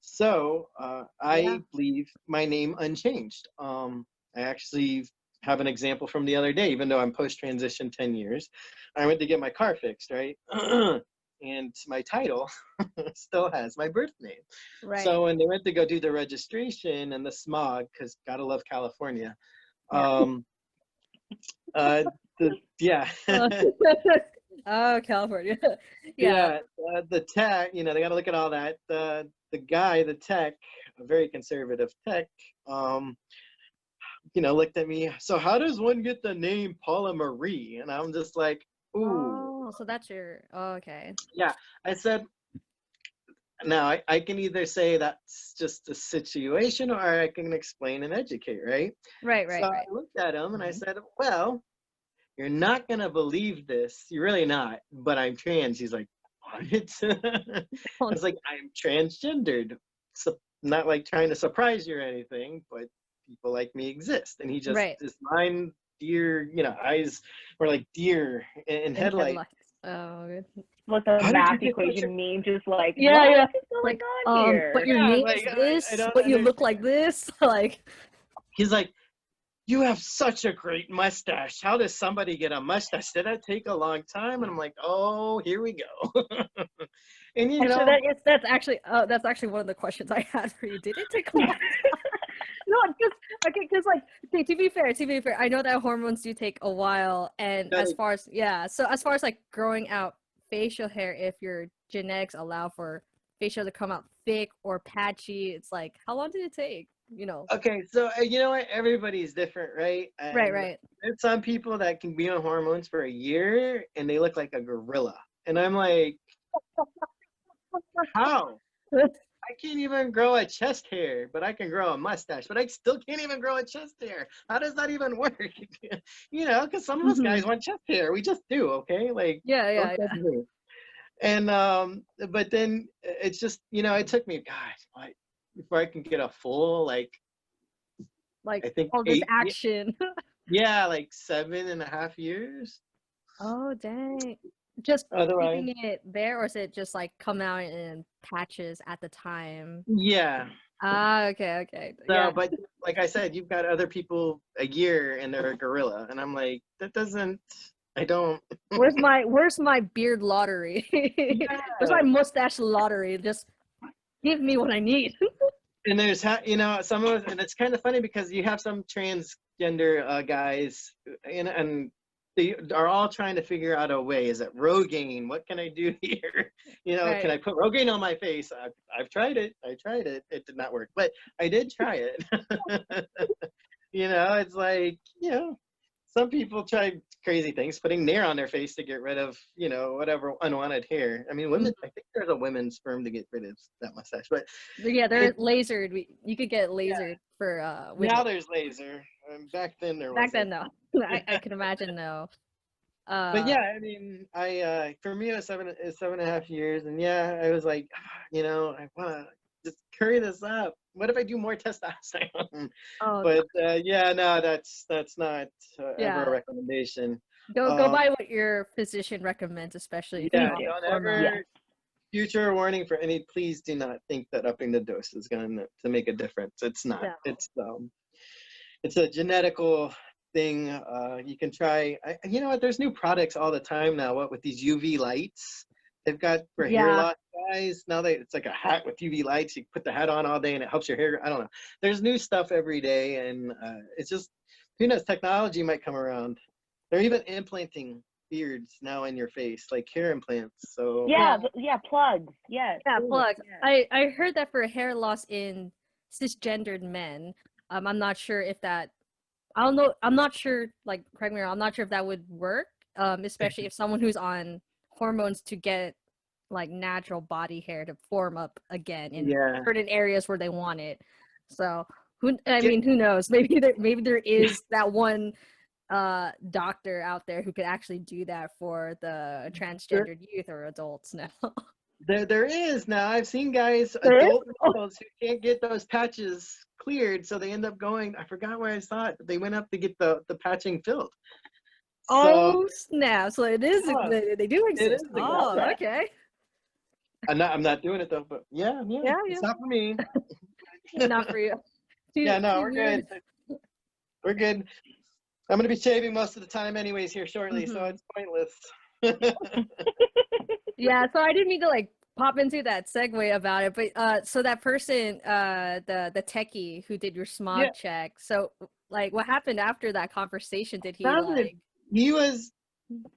So Yeah. I leave my name unchanged. I actually have an example from the other day, even though I'm post-transition 10 years. I went to get my car fixed, right? And my title still has my birth name. Right. So when they went to go do the registration and the smog, because gotta love California, Yeah. yeah. Oh, California. Yeah. Yeah, the tech, you know, they got to look at all that. The guy, the tech, a very conservative tech, you know, looked at me. So how does one get the name Paula Marie? And I'm just like, ooh, Oh, so that's your. Oh, okay. yeah. I said, now I can either say that's just a situation, or I can explain and educate, right? Right. So Right. I Right. looked at him and I said, well, you're not gonna believe this. You're really not, but I'm trans. He's like, what? I was like, I'm transgendered. So not like trying to surprise you or anything, but people like me exist. And he just, Right. his mind, deer, you know, eyes were like deer in In headlights. headlights. Oh, good. Like the How did you math get such a, equation meme, just like, Yeah. what Yeah. is going Like, on but here? your yeah, name like is I this, don't but you look understand. like this. Like. He's like, you have such a great mustache. How does somebody get a mustache? Did that take a long time? And I'm like, oh, here we go. And you Actually, know, that's actually one of the questions I had for you. Did it take a long time? No, because like, okay, to be fair, I know that hormones do take a while, and that as far as so as far as like growing out facial hair, if your genetics allow for facial to come out thick or patchy, it's like, how long did it take? You know. okay, so you know what? Everybody's different, right? Right, And right. there's some people that can be on hormones for a year and they look like a gorilla. And I'm like, how? I can't even grow a chest hair, but I can grow a mustache, but I still can't even grow a chest hair. How does that even work? You know, because some of us guys Mhm. want chest hair. We just do, okay? Like, Yeah, don't yeah, judge yeah. me. And but then it's just, you know, it took me, gosh, like before I can get a full, like, Like I think all this 8, action. yeah, like 7.5 years. Oh, dang. Just Otherwise, keeping it there, or is it just like come out in patches at the time? yeah. Ah, okay, okay. So, Yeah. but like I said, you've got other people a year and they're a gorilla, and I'm like, that doesn't. I don't. Where's my beard lottery? Where's my Yeah. mustache lottery? Just give me what I need. And there's you know, some of, and it's kind of funny because you have some transgender guys, and they are all trying to figure out a way. Is it Rogaine? What can I do here? You know, can Right. I put Rogaine on my face? I've tried it. I tried it. It did not work, but I did try it. You know, it's like, you know, some people try crazy things, putting nair on their face to get rid of, you know, whatever unwanted hair. I mean, women, Mhm. I think there's a women's sperm to get rid of that mustache, but Yeah, they're it, lasered. You could get yeah, lasered for with now it. there's laser. Back then there Back wasn't. then, no. I can imagine no. But Uh, yeah, I mean, for me it was 7.5 years, and yeah, I was like, you know, I wanna just curry this up. What if I do more testosterone? oh But yeah, no, that's not ever a yeah. recommendation. Go Um, by what your physician recommends, especially if you're Please yeah, on do. don't hormones. Yes. ever. Future warning for any. Please do not think that upping the dose is going to make a difference. It's not. No. It's a genetical thing. You can try. You know what? There's new products all the time now. What with these UV lights? They've got for hair Yeah. loss guys. Now it's like a hat with UV lights. You put the hat on all day and it helps your hair. I don't know. There's new stuff every day, and it's just, who knows? Technology might come around. They're even implanting beards now in your face, like hair implants. So Yeah, Yeah. yeah, plugs. Yes. Yeah, Ooh, plugs. yes. I heard that for hair loss in cisgendered men, I'm not sure if that. I don't know. I'm not sure. Like, correct me if I'm not sure if that would work. Especially if someone who's on hormones to get like natural body hair to form up again in yeah. certain areas where they want it. So who? I Yeah, mean, who knows? Maybe there is that one doctor out there who could actually do that for the there, transgendered youth or adults now. there is now. I've seen guys, There is? adult Oh, males, who can't get those patches cleared, so they end up going. I forgot where I saw it, but they went up to get the patching filled. So Oh snap! So it is. yeah, They do it exist. is a Love Oh, gotta. that. okay. I'm not doing it though, but yeah, Yeah, it's yeah. not for me. Not for you. Yeah, no, Too we're weird. good. We're good. I'm gonna be shaving most of the time anyways here shortly, so Mhm. it's pointless. Yeah, so I didn't mean to like pop into that segue about it, but so that person, the techie who did your Yeah, smog check, so like what happened after that conversation? Did he nothing. like He was,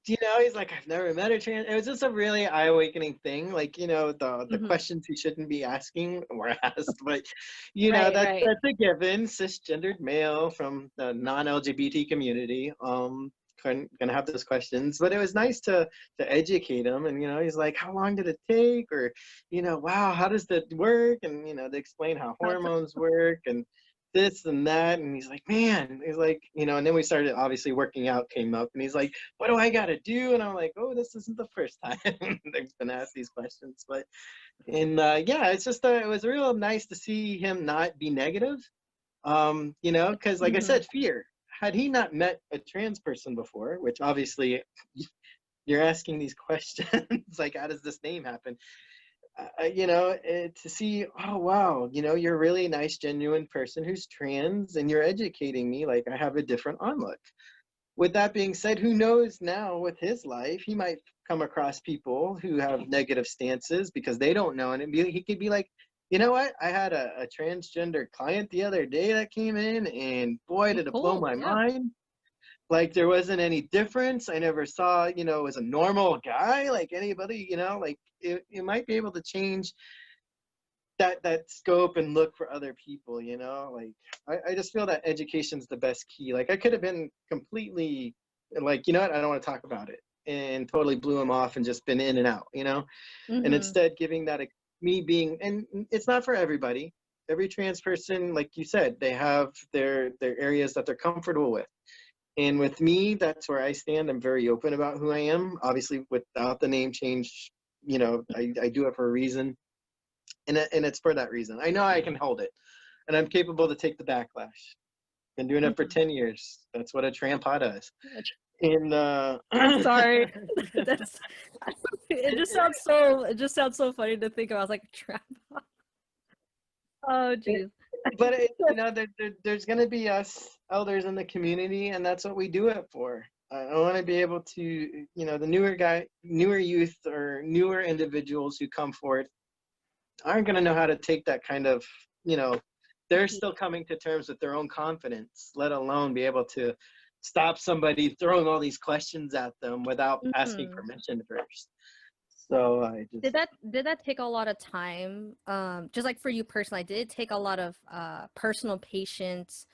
he's like, I've never met a trans. It was just a really eye-awakening thing. Like, the Mhm. questions he shouldn't be asking were asked, but Right, right. that's a given. Cisgendered male from the non-LGBT community, gonna have those questions. But it was nice to educate him, and he's like, how long did it take, or wow, how does that work, and they explain how hormones work and this and that, and he's like, man, he's like, and then we started, obviously working out came up, and he's like, what do I gotta do? And I'm like, oh, this isn't the first time they've been asked these questions. But and yeah, it's just it was real nice to see him not be negative, because like I Mhm. said, fear. Had he not met a trans person before, which obviously you're asking these questions, like how does this name happen, to see, oh wow, you're a really nice, genuine person who's trans, and you're educating me like I have a different onlook. With that being said, who knows now with his life, he might come across people who have negative stances because they don't know, and he could be like, you know what? I had a transgender client the other day that came in, and boy, Oh, did it blow cool. my Yeah. mind. Like there wasn't any difference. I never saw, as a normal guy like anybody, like it might be able to change that scope and look for other people, like I just feel that education's the best key. Like I could have been completely like, what, I don't want to talk about it, and totally blew him off and just been in and out, and Mhm. instead giving that me being, and it's not for everybody. Every trans person, like you said, they have their areas that they're comfortable with, and with me, that's where I stand. I'm very open about who I am, obviously without the name change. I do it for a reason, and it's for that reason. I know I can hold it, and I'm capable to take the backlash. Been doing it for Mhm. 10 years. That's what a trampa does. And I'm sorry. That's it just sounds so funny to think about. I was like, trap. Oh, jeez. but there's going to be us elders in the community, and that's what we do it for. I want to be able to, the newer youth or newer individuals who come forward aren't going to know how to take that kind of, they're still coming to terms with their own confidence, let alone be able to stop somebody throwing all these questions at them without asking Mhm. permission first. So I Did just, that take a lot of time? Just like for you personally, did it take a lot of personal patience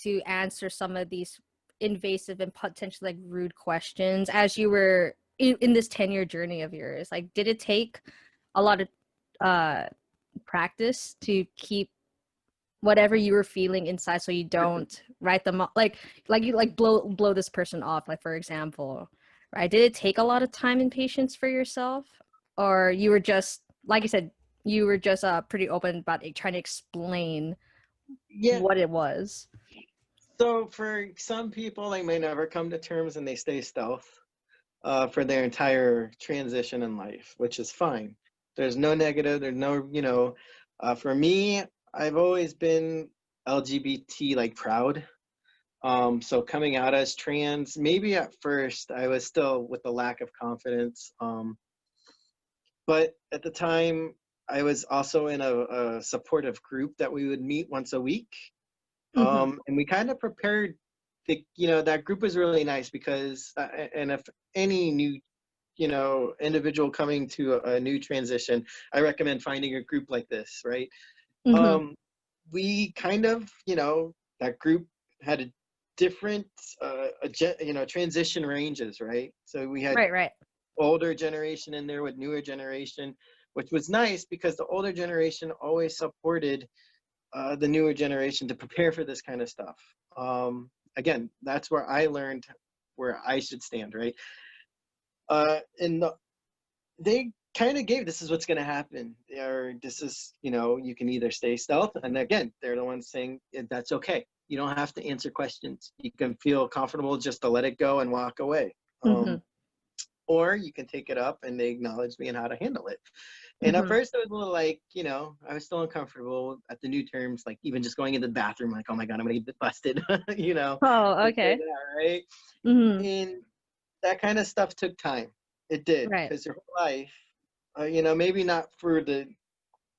to answer some of these invasive and potentially like rude questions as you were in this 10-year journey of yours? Like, did it take a lot of uh practice to keep whatever you were feeling inside so you don't write them off, like you like blow this person off, like for example, right? Did it take a lot of time and patience for yourself, or you were just like you said, you were just pretty open about trying to explain yeah. what it was? So for some people, they may never come to terms and they stay stealth for their entire transition in life, which is fine. There's no negative. There's no, for me, I've always been LGBT like proud. So coming out as trans, maybe at first I was still with the lack of confidence. But at the time, I was also in a supportive group that we would meet once a week. Mm-hmm. And we kind of prepared that group was really nice because, and if any new, individual coming to a new transition, I recommend finding a group like this, right? Mm-hmm. We kind of, that group had a different, transition ranges, right? So we had Right, right. older generation in there with newer generation, which was nice because the older generation always supported the newer generation to prepare for this kind of stuff. Again, that's where I learned where I should stand, right? They kind of gave, this is what's going to happen, or this is, you can either stay stealth, and again, they're the ones saying that's okay. You don't have to answer questions. You can feel comfortable just to let it go and walk away. Mm-hmm. Or you can take it up and they acknowledge me and how to handle it. And at first it was a little like, you know, I was still uncomfortable at the new terms, like even just going into the bathroom, like, oh my God, I'm gonna get busted, you know. Oh, okay. That, right? Mm-hmm. And that kind of stuff took time. It did, Right. because your whole life, you know, maybe not for the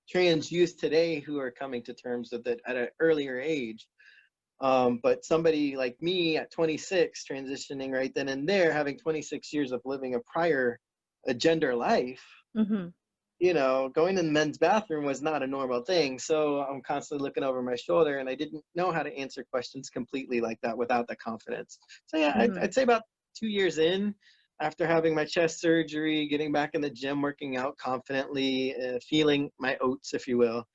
trans youth today who are coming to terms with it at an earlier age. But somebody like me at 26, transitioning right then and there, having 26 years of living a gender life, you know, going to the men's bathroom was not a normal thing. So I'm constantly looking over my shoulder, and I didn't know how to answer questions completely like that without the confidence. So yeah, I'd say about 2 years in, after having my chest surgery, getting back in the gym, working out confidently, feeling my oats, if you will.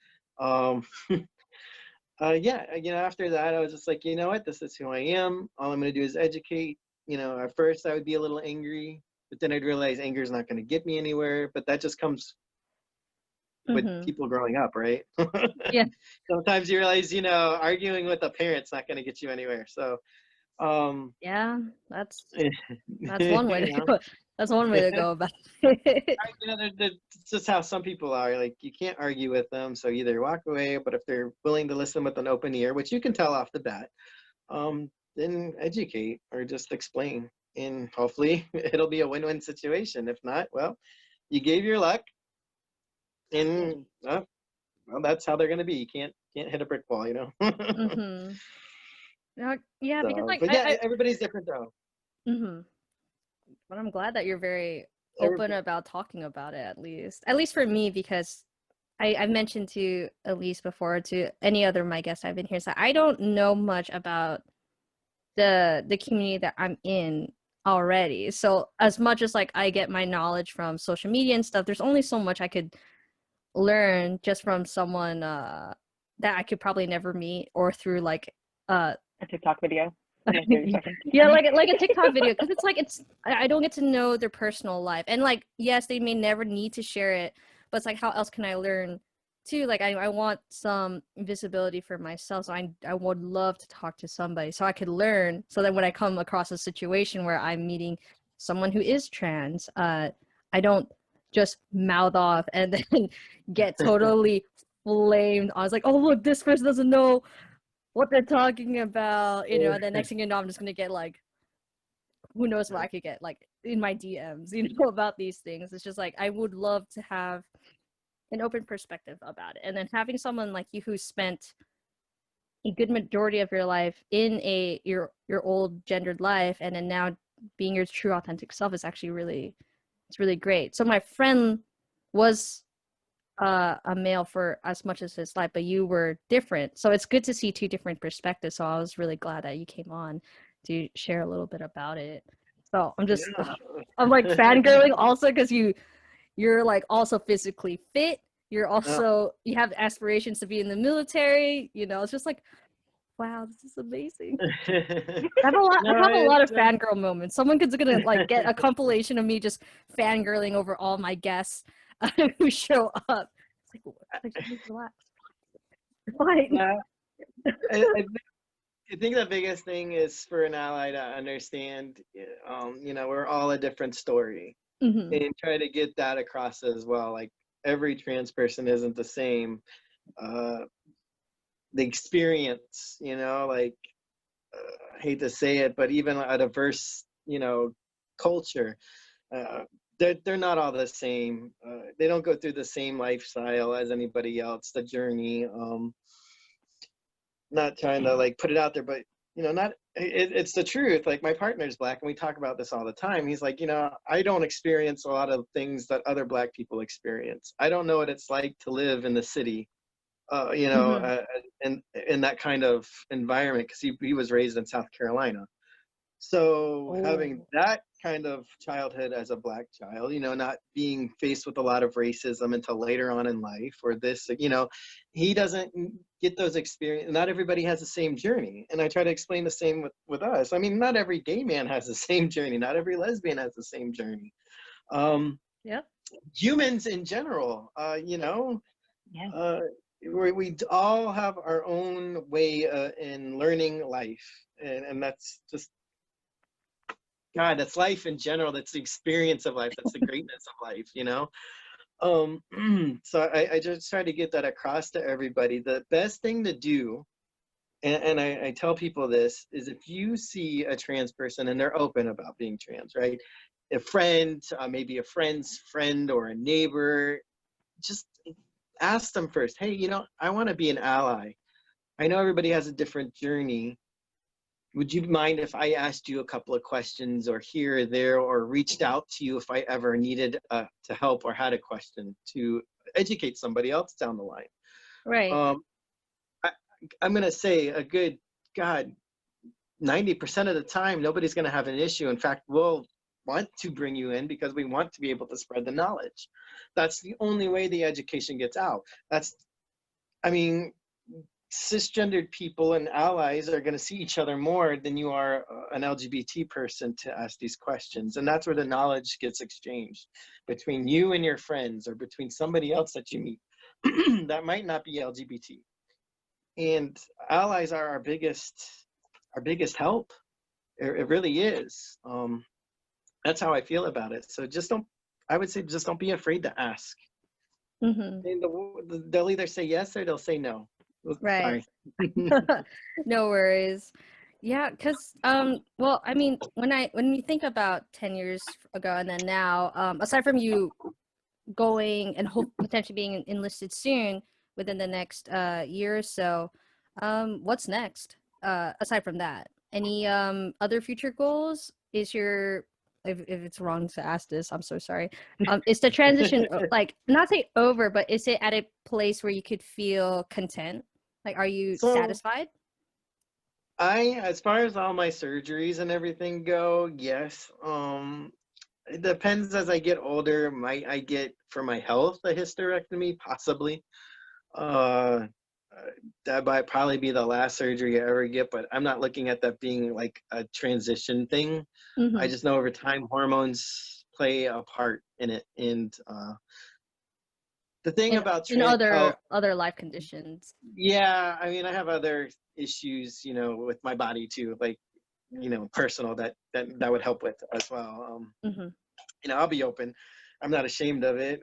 Yeah, you know, after that, I was just like, you know what, this is who I am. All I'm going to do is educate. You know, at first I would be a little angry, but then I'd realize anger is not going to get me anywhere. But that just comes with people growing up, right? Yeah. Sometimes you realize, you know, arguing with a parent's not going to get you anywhere. So, yeah, that's one way you know, to that's one way to go about it. you know, it's just how some people are. Like, you can't argue with them, so either walk away. But if they're willing to listen with an open ear, which you can tell off the bat, then educate or just explain, and hopefully it'll be a win-win situation. If not, well, you gave your luck, and well, that's how they're gonna be. You can't hit a brick wall, you know. No, yeah, because So, like but yeah, everybody's different though. But I'm glad that you're very open Everybody, about talking about it, at least for me, because I've mentioned to Elise before, to any other my guests I've been here, so I don't know much about the community that I'm in already. So as much as like I get my knowledge from social media and stuff, there's only so much I could learn just from someone that I could probably never meet, or through like a TikTok video. Yeah, like a TikTok video, because it's like I don't get to know their personal life, and like yes, they may never need to share it, but it's like how else can I learn too? Like I want some visibility for myself, so I would love to talk to somebody so I could learn, so that when I come across a situation where I'm meeting someone who is trans, I don't just mouth off and then get totally flamed. I was like, oh look, this person doesn't know what they're talking about, you know, and the next thing you know, I'm just gonna get like, who knows what I could get like in my DMs, you know, about these things. It's just like I would love to have an open perspective about it, and then having someone like you who spent a good majority of your life in your old gendered life, and then now being your true authentic self is actually it's really great. So my friend was a male for as much as his life, but you were different. So it's good to see two different perspectives. So I was really glad that you came on to share a little bit about it. So I'm like fangirling also because you're like also physically fit. You're also you have aspirations to be in the military. You know, it's just like, wow, this is amazing. I have a lot of fangirl moments. Someone could gonna like get a compilation of me just fangirling over all my guests who show up. It's like just relax. I think the biggest thing is for an ally to understand, you know, we're all a different story, and try to get that across as well. Like, every trans person isn't the same. The experience, you know, like, I hate to say it, but even a diverse, you know, culture, they're not all the same. They don't go through the same lifestyle as anybody else. The journey, not trying to like put it out there, but you know, it's the truth. Like, my partner's Black, and we talk about this all the time. He's like, you know, I don't experience a lot of things that other Black people experience. I don't know what it's like to live in the city, you know, in that kind of environment, because he was raised in South Carolina. So having that kind of childhood as a Black child, you know, not being faced with a lot of racism until later on in life, or this, you know, he doesn't get those experiences. Not everybody has the same journey. And I try to explain the same with us. I mean, not every gay man has the same journey. Not every lesbian has the same journey. Humans in general, you know, we all have our own way in learning life, and that's just, God, that's life in general. That's the experience of life. That's the greatness of life, you know? So I just try to get that across to everybody. The best thing to do, and I tell people this, is if you see a trans person and they're open about being trans, right? A friend, maybe a friend's friend or a neighbor, just ask them first, hey, you know, I want to be an ally. I know everybody has a different journey. Would you mind if I asked you a couple of questions, or here or there, or reached out to you if I ever needed to help or had a question to educate somebody else down the line? Right. I'm going to say a good, God, 90% of the time, nobody's going to have an issue. In fact, we'll want to bring you in because we want to be able to spread the knowledge. That's the only way the education gets out. I mean, cisgendered people and allies are going to see each other more than you are an LGBT person to ask these questions. And that's where the knowledge gets exchanged between you and your friends, or between somebody else that you meet that might not be LGBT. And allies are our biggest help. It really is. That's how I feel about it. So I would say just don't be afraid to ask. Mm-hmm. And they'll either say yes or they'll say no. Right. Sorry. No worries. Yeah, because well, I mean, when you think about 10 years ago and then now, aside from you going and potentially being enlisted soon within the next year or so, what's next? Aside from that, any other future goals? Is your, if it's wrong to ask this, I'm so sorry. Is the transition like, not say over, but is it at a place where you could feel content? Like, are you satisfied? As far as all my surgeries and everything go, yes. It depends. As I get older, might I get, for my health, a hysterectomy? Possibly. That might probably be the last surgery I ever get, but I'm not looking at that being like a transition thing. Mm-hmm. I just know over time hormones play a part in it, and the thing about in other life conditions. Yeah, I mean, I have other issues, you know, with my body too, like, you know, personal that would help with as well. Mm-hmm. You know, I'll be open. I'm not ashamed of it.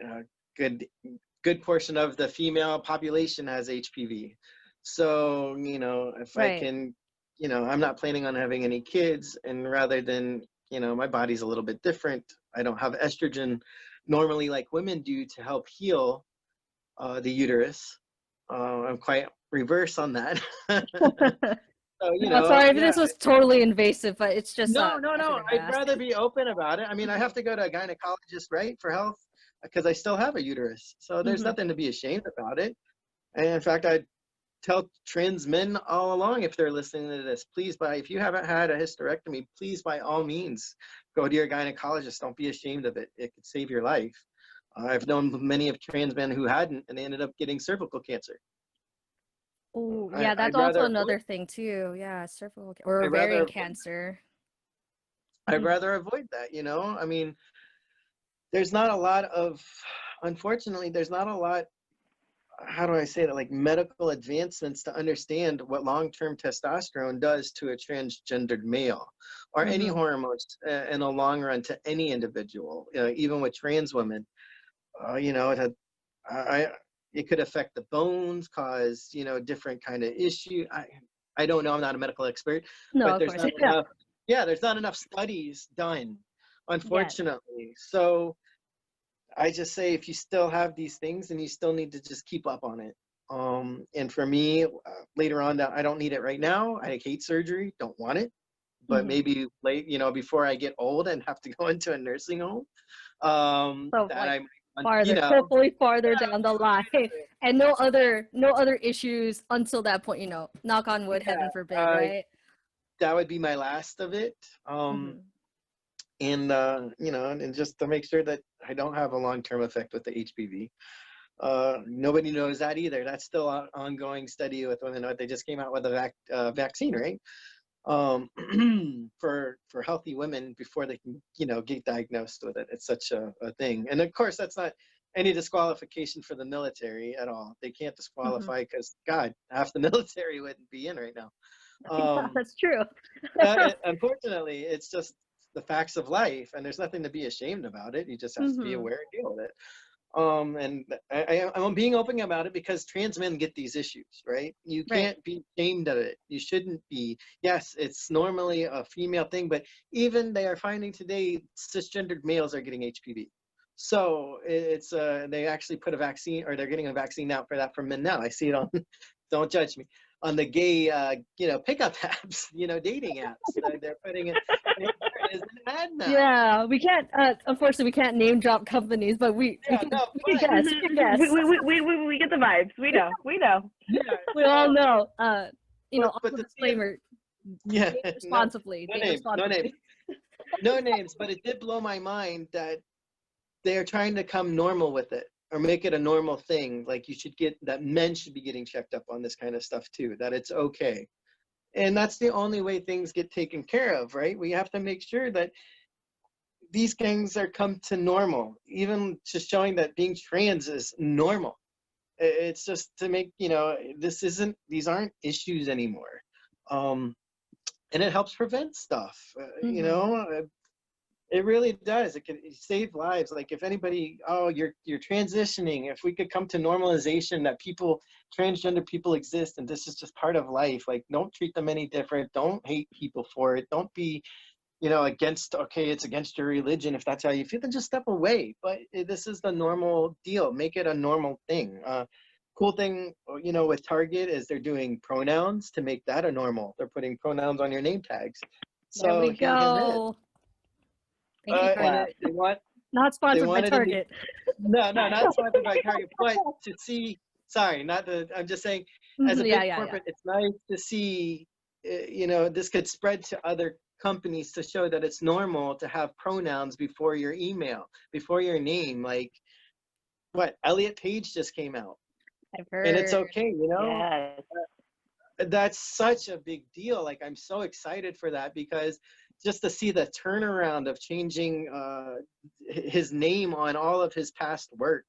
Good portion of the female population has HPV. So, you know, if I can, you know, I'm not planning on having any kids, and rather than, you know, my body's a little bit different. I don't have estrogen normally like women do to help heal the uterus. I'm quite reverse on that. So, you know, sorry if this was totally invasive, but it's just no. I'd rather be open about it. I mean, I have to go to a gynecologist, right, for health, because I still have a uterus. So there's nothing to be ashamed about it. And in fact, I tell trans men all along, if they're listening to this, please, if you haven't had a hysterectomy, please, by all means, go to your gynecologist. Don't be ashamed of it. It could save your life. I've known many of trans men who hadn't, and they ended up getting cervical cancer. Oh, yeah, that's also another thing too. Yeah, cervical or ovarian cancer. I'd rather avoid that, you know? I mean, unfortunately, there's not a lot, how do I say that, like medical advancements to understand what long-term testosterone does to a transgendered male, or any hormones in the long run to any individual, even with trans women. You know, it could affect the bones, cause, you know, different kind of issue. I don't know. I'm not a medical expert, but there's not enough. Yeah, there's not enough studies done, unfortunately. So I just say, if you still have these things, then you still need to just keep up on it. And for me, later on, I don't need it right now. I hate surgery, don't want it, but maybe you know, before I get old and have to go into a nursing home, hopefully farther down the line, and no other issues until that point, you know, knock on wood, heaven forbid, right? That would be my last of it. And you know, and just to make sure that I don't have a long-term effect with the HPV. Nobody knows that either. That's still an ongoing study with women. They just came out with a vaccine, right? For healthy women before they can, you know, get diagnosed with it. It's such a thing. And of course, that's not any disqualification for the military at all. They can't Mhm. disqualify because, God, half the military wouldn't be in right now. Yeah, that's true. Unfortunately, it's just the facts of life, and there's nothing to be ashamed about it. You just have to be Mhm. aware and deal with it. And I'm being open about it because trans men get these issues, right? You Right. can't be ashamed of it. You shouldn't be. Yes, it's normally a female thing, but even they are finding today cisgendered males are getting HPV. So it's they actually put a vaccine, or they're getting a vaccine out for that for men now. I see it on, don't judge me, on the gay, pickup apps, dating apps. They're putting it. There it is, an ad now. Yeah, we can't. Unfortunately, we can't name drop companies, but we Yeah, can. no, We can but- guess. We can guess. We get the vibes. We know. Yeah, We all know. but Also the thing is- disclaimer: yeah, date no, responsibly. no Date names, no responsibly. names, no names. But it did blow my mind that they are trying to come normal with it, or make it a normal thing. Like, you should get that men should be getting checked up on this kind of stuff too. That it's okay, and that's the only way things get taken care of, right? We have to make sure that these things are come to normal, even just showing that being trans is normal. It's just to make, these aren't issues anymore. And it helps prevent stuff, Mhm. it really does. It can save lives. Like, if anybody, oh, you're transitioning, if we could come to normalization that transgender people exist, and this is just part of life. Like, don't treat them any different. Don't hate people for it. Don't be, it's against your religion. If that's how you feel, then just step away. But this is the normal deal. Make it a normal thing. Cool thing, with Target is they're doing pronouns to make that a normal. They're putting pronouns on your name tags. There So we he, him, it. go. Thank you, And Target. they Not sponsored by wanted to Target. no, not sponsored by Target, but to see, sorry, not the, I'm just saying, as a Yeah, big yeah, corporate, it's nice to see, this could spread to other companies to show that it's normal to have pronouns before your email, before your name. Like, what, Elliot Page just came out, I've and it's heard. okay, Yes. that's such a big deal. Like, I'm so excited for that, because just to see the turnaround of changing his name on all of his past work,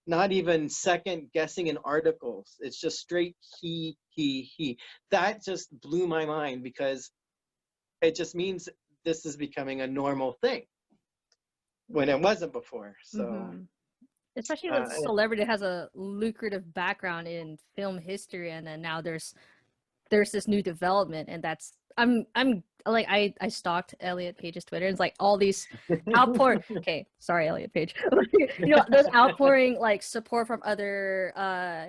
not even second guessing in articles. It's just straight he. That just blew my mind, because it just means this is becoming a normal thing when it wasn't before. So, Mhm. Especially with celebrity has a lucrative background in film history, and then now there's this new development, and that's I'm like I stalked Elliot Page's Twitter, and it's like all these outpour. Okay, sorry, Elliot Page. There's outpouring like support from other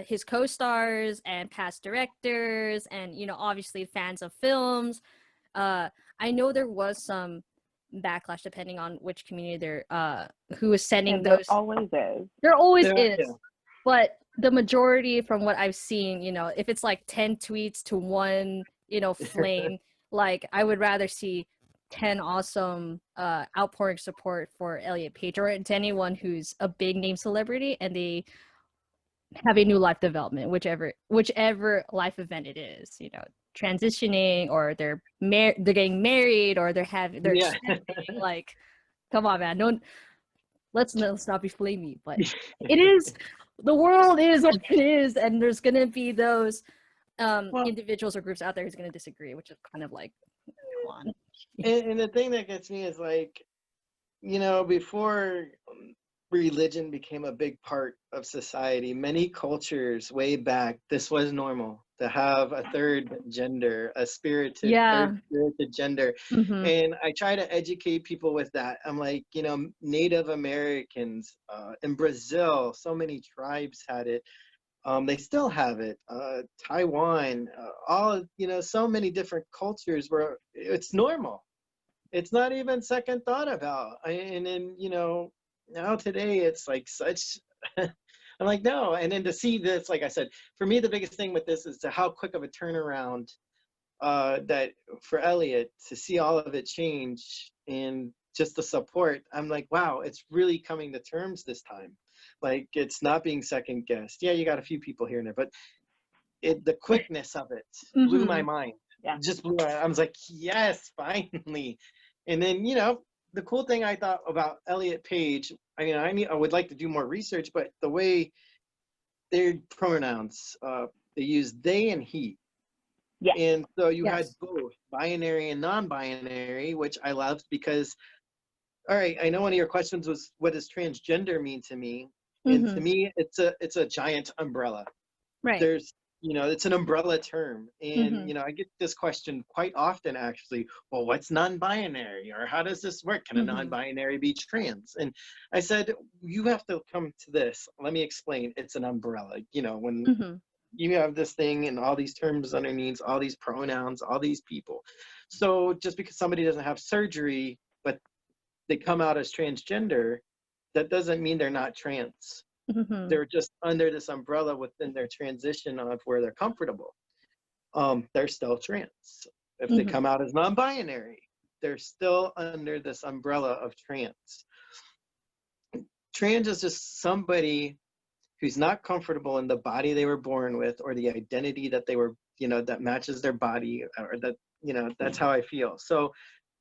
his co-stars and past directors, and obviously fans of films. I know there was some backlash depending on which community they're who was sending And there those. always is. There always Yeah, is. yeah. But the majority from what I've seen, if it's like 10 tweets to one, flame, like I would rather see 10 awesome outpouring support for Elliot Page, or to anyone who's a big name celebrity and they have a new life development, whichever life event it is, transitioning, or they're getting married, or they're Yeah. expanding. Like, come on, man. No, let's not be flamey, but it is, the world is what it is, and there's gonna be those Well, individuals or groups out there who's gonna disagree, which is kind of like, come on. and the thing that gets me is, like, before religion became a big part of society, many cultures way back, this was normal to have a third gender, a spirited Yeah. third spirited gender. Mm-hmm. And I try to educate people with that. I'm like, Native Americans in Brazil, so many tribes had it. They still have it. Taiwan, all, so many different cultures where it's normal. It's not even second thought about. And then, now today it's like such, I'm like, no. And then to see this, like I said, for me, the biggest thing with this is how quick of a turnaround that for Elliot, to see all of it change and just the support. I'm like, wow, it's really coming to terms this time. Like, it's not being second guessed. Yeah, you got a few people here and there, but the quickness of it blew my mind. Yeah. Just blew my, I was like, yes, finally. And then, the cool thing I thought about Elliot Page, I mean, I would like to do more research, but the way their pronouns, they use they and he. Yeah. And so you had Yes. both binary and non-binary, which I loved because, all right, I know one of your questions was, what does transgender mean to me? And to me, it's a giant umbrella. Right. There's, it's an umbrella term. And, Mhm. I get this question quite often, actually. Well, what's non-binary? Or how does this work? Can a non-binary be trans? And I said, you have to come to this. Let me explain. It's an umbrella. When you have this thing and all these terms underneath, all these pronouns, all these people. So just because somebody doesn't have surgery, but they come out as transgender, that doesn't mean they're not trans. They're just under this umbrella within their transition of where they're comfortable. They're still trans. If they come out as non-binary, they're still under this umbrella of trans. Trans is just somebody who's not comfortable in the body they were born with, or the identity that they were, that matches their body, or that, that's how I feel. So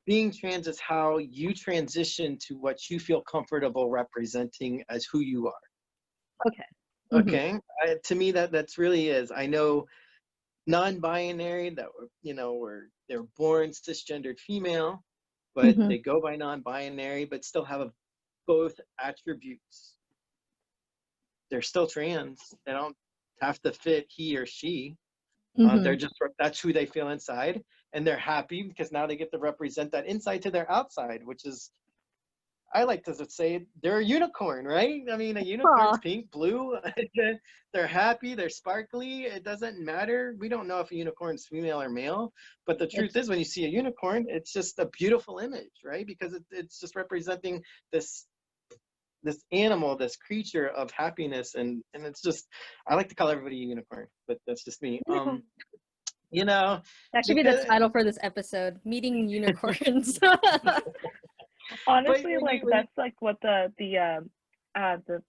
being trans is how you transition to what you feel comfortable representing as who you are. Okay. Okay. To me, that's really is. I know non-binary that they're born cisgendered female, but they go by non-binary, but still have both attributes. They're still trans. They don't have to fit he or she. They're just, that's who they feel inside, and they're happy because now they get to represent that inside to their outside, which is, I like to say, they're a unicorn, right? I mean, a unicorn's pink, blue. They're happy, they're sparkly. It doesn't matter. We don't know if a unicorn's female or male, but the truth is, when you see a unicorn, it's just a beautiful image, right? Because it's just representing this animal, this creature of happiness, and it's just, I like to call everybody a unicorn, but that's just me. That should be the title for this episode: Meeting Unicorns. Honestly, that's like what the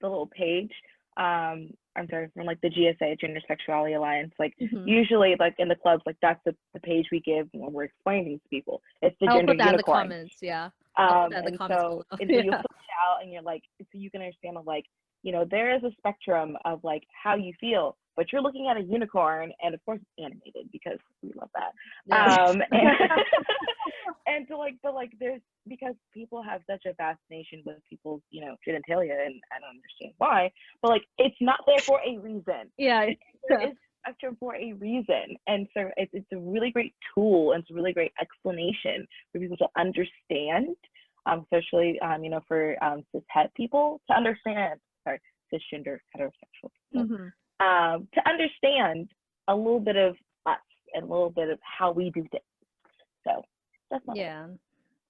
little page, I'm sorry, from like the GSA, Gender Sexuality Alliance, like usually like in the clubs, like that's the page we give when we're explaining to people. It's the gender unicorn. In the comments, yeah. And so you'll fill it out, and you're like, so you can understand like, there is a spectrum of like how you feel, but you're looking at a unicorn, and of course it's animated because we love that. Yeah. And so like, but like there's, because people have such a fascination with people's, genitalia, and I don't understand why, but like it's not there for a reason. Yeah. It's spectrum for a reason. And so it's a really great tool, and it's a really great explanation for people to understand, especially for cis-het people to understand, cisgender heterosexual people, to understand a little bit of us and a little bit of how we do things. So that's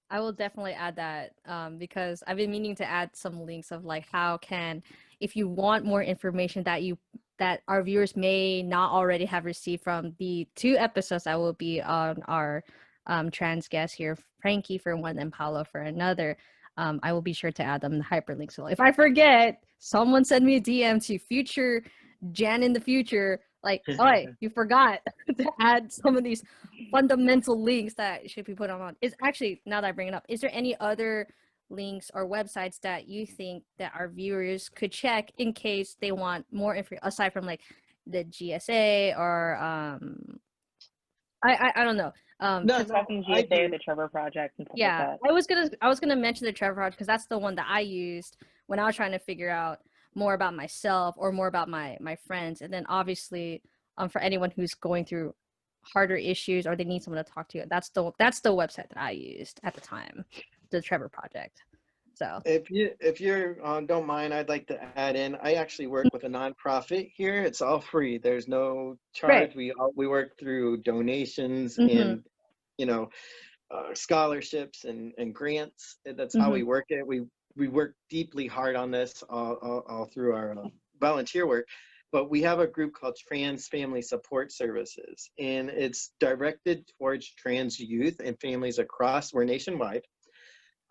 I will definitely add that, because I've been meaning to add some links of like how can, if you want more information that our viewers may not already have received from the 2 episodes that will be on our trans guests here, Frankie for one and Paulo for another. I will be sure to add them in the hyperlinks. So if I forget, someone send me a DM to future Jan in the future, like, oh, you forgot to add some of these fundamental links that should be put on. Is actually, now that I bring it up, is there any other links or websites that you think that our viewers could check in case they want more info, aside from like the GSA or I don't know. GSA, the Trevor Project, and stuff like that. I was gonna mention the Trevor Project because that's the one that I used when I was trying to figure out more about myself or more about my friends. And then obviously, for anyone who's going through harder issues or they need someone to talk to, that's the website that I used at the time, the Trevor Project. So if you don't mind, I'd like to add in, I actually work with a nonprofit here. It's all free. There's no charge. Right. We work through donations and scholarships and grants. That's how we work it. We work deeply hard on this all through our volunteer work. But we have a group called Trans Family Support Services, and it's directed towards trans youth and families across, we're nationwide.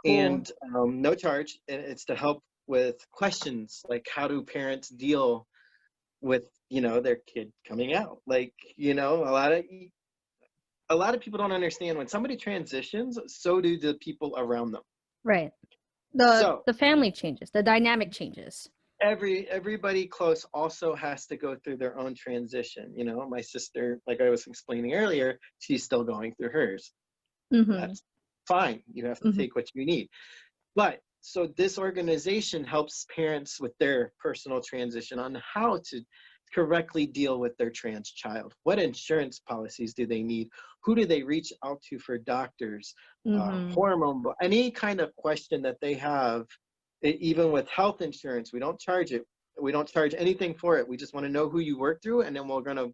Cool. And no charge. And it's to help with questions like, how do parents deal with, their kid coming out? Like, a lot of people don't understand when somebody transitions, so do the people around them. Right. So The family changes, the dynamic changes. everybody close also has to go through their own transition. You know, my sister, like I was explaining earlier, she's still going through hers. Mm-hmm. That's fine. You have to Mm-hmm. take what you need. But so this organization helps parents with their personal transition on how to correctly deal with their trans child. What insurance policies do they need? Who do they reach out to for doctors? Mm-hmm. Hormone, any kind of question that they have, even with health insurance, we don't charge it. We don't charge anything for it. We just want to know who you work through, and then we're going to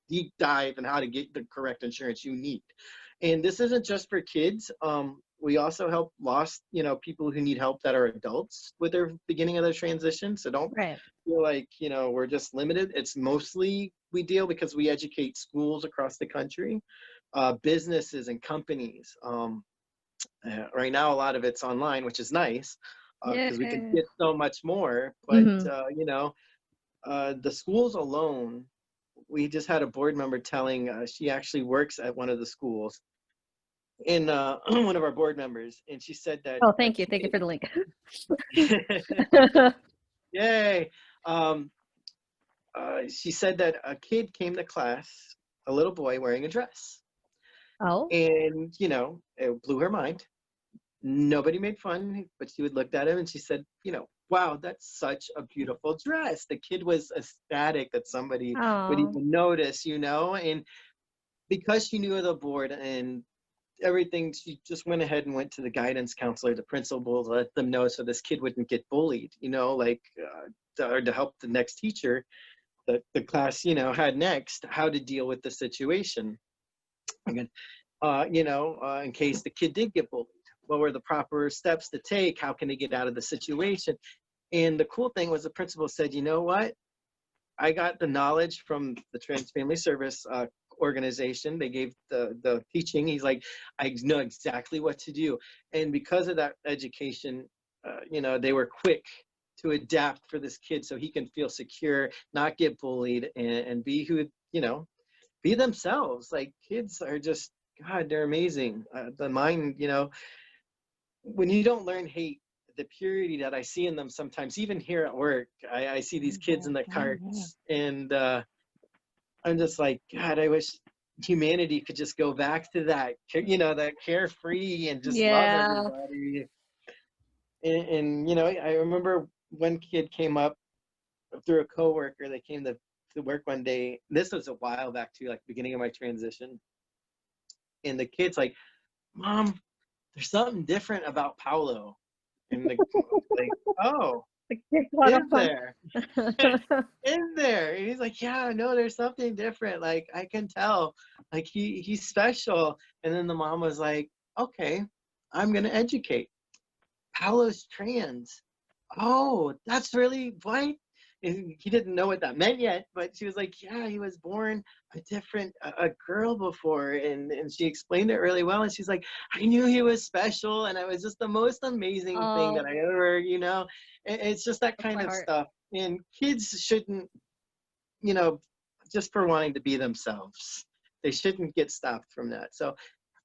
deep dive in how to get the correct insurance you need. And this isn't just for kids. We also help lost, you know, people who need help that are adults with their beginning of their transition. So don't Right. feel like, you know, we're just limited. It's mostly we deal because we educate schools across the country, businesses and companies. Right now, a lot of it's online, which is nice because we can Yeah. get so much more. But, Mm-hmm. you know, the schools alone, we just had a board member telling she actually works at one of the schools in one of our board members, and she said that Oh, thank you for the link. yay, she said that a kid came to class, a little boy wearing a dress, Oh. and you know, it blew her mind. Nobody made fun, but she would looked at him and she said, you know, wow, that's such a beautiful dress. The kid was ecstatic that somebody would Oh. even notice, you know, and because she knew of the board and everything, she just went ahead and went to the guidance counselor, the principal, to let them know so this kid wouldn't get bullied, you know, like to help the next teacher that the class, you know, had next, how to deal with the situation. Again, you know, in case the kid did get bullied, what were the proper steps to take? How can they get out of the situation? And the cool thing was the principal said, you know what? I got the knowledge from the Trans Family Service organization. They gave the teaching. He's like, I know exactly what to do. And because of that education, you know, they were quick to adapt for this kid so he can feel secure, not get bullied, and be who, you know, be themselves. Like kids are just, God, they're amazing. The mind, you know, when you don't learn hate, the purity that I see in them sometimes, even here at work, I see these kids in the carts, and I'm just like, God, I wish humanity could just go back to that, you know, that carefree and just love Yeah. everybody. And you know, I remember one kid came up through a coworker. They came to work one day. This was a while back too, like beginning of my transition. And the kid's like, Mom, there's something different about Paulo. And the like, oh, is there? Is there? And he's like, yeah, no, there's something different. Like I can tell. Like he's special. And then the mom was like, okay, I'm gonna educate. Paulo's trans. Oh, that's really what? And he didn't know what that meant yet, but she was like, yeah, he was born a girl before. And she explained it really well. And she's like, I knew he was special. And it was just the most amazing thing that I ever, you know, it's just that kind of stuff. And kids shouldn't, you know, just for wanting to be themselves, they shouldn't get stopped from that. So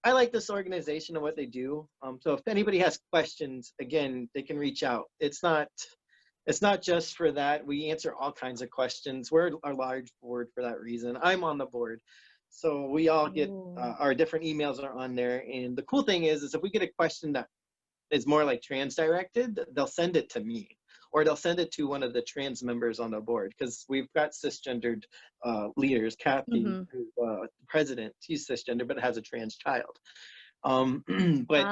I like this organization and what they do. So if anybody has questions, again, they can reach out. It's not just for that. We answer all kinds of questions. We're a large board for that reason. I'm on the board. So we all get our different emails are on there. And the cool thing is if we get a question that is more like trans directed, they'll send it to me. Or they'll send it to one of the trans members on the board because we've got cisgendered leaders. Kathy, who's president, she's cisgender but has a trans child. But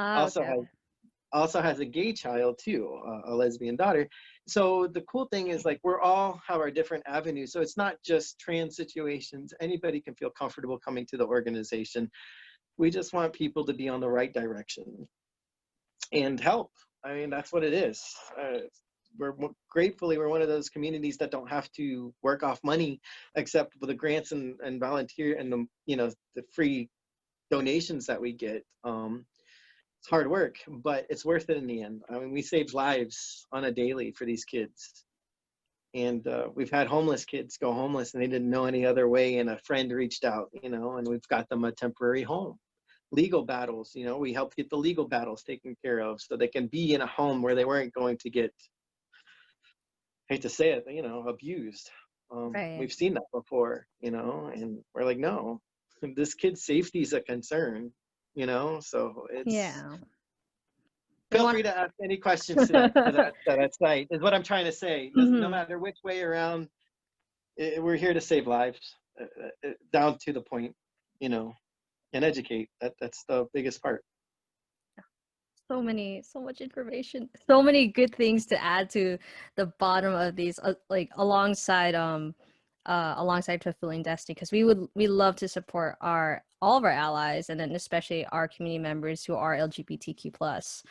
also has a gay child too, a lesbian daughter. So the cool thing is like we're all have our different avenues. So it's not just trans situations. Anybody can feel comfortable coming to the organization. We just want people to be on the right direction and help. I mean, that's what it is. We're one of those communities that don't have to work off money except with the grants and volunteer and the, you know, the free donations that we get. It's hard work, but it's worth it in the end. I mean, we save lives on a daily for these kids. And we've had homeless kids go homeless and they didn't know any other way. And a friend reached out, you know, and we've got them a temporary home. legal battles. You know, we helped get the legal battles taken care of so they can be in a home where they weren't going to get, hate to say it, you know, abused. Right. We've seen that before, you know, and we're like, no, this kid's safety is a concern, you know, so it's, Yeah. feel free to ask any questions to that site, is what I'm trying to say. No matter which way around, we're here to save lives, down to the point, you know, and educate. That's the biggest part. So much information, so many good things to add to the bottom of these, like alongside fulfilling destiny, because we love to support all of our allies, and then especially our community members who are LGBTQ plus,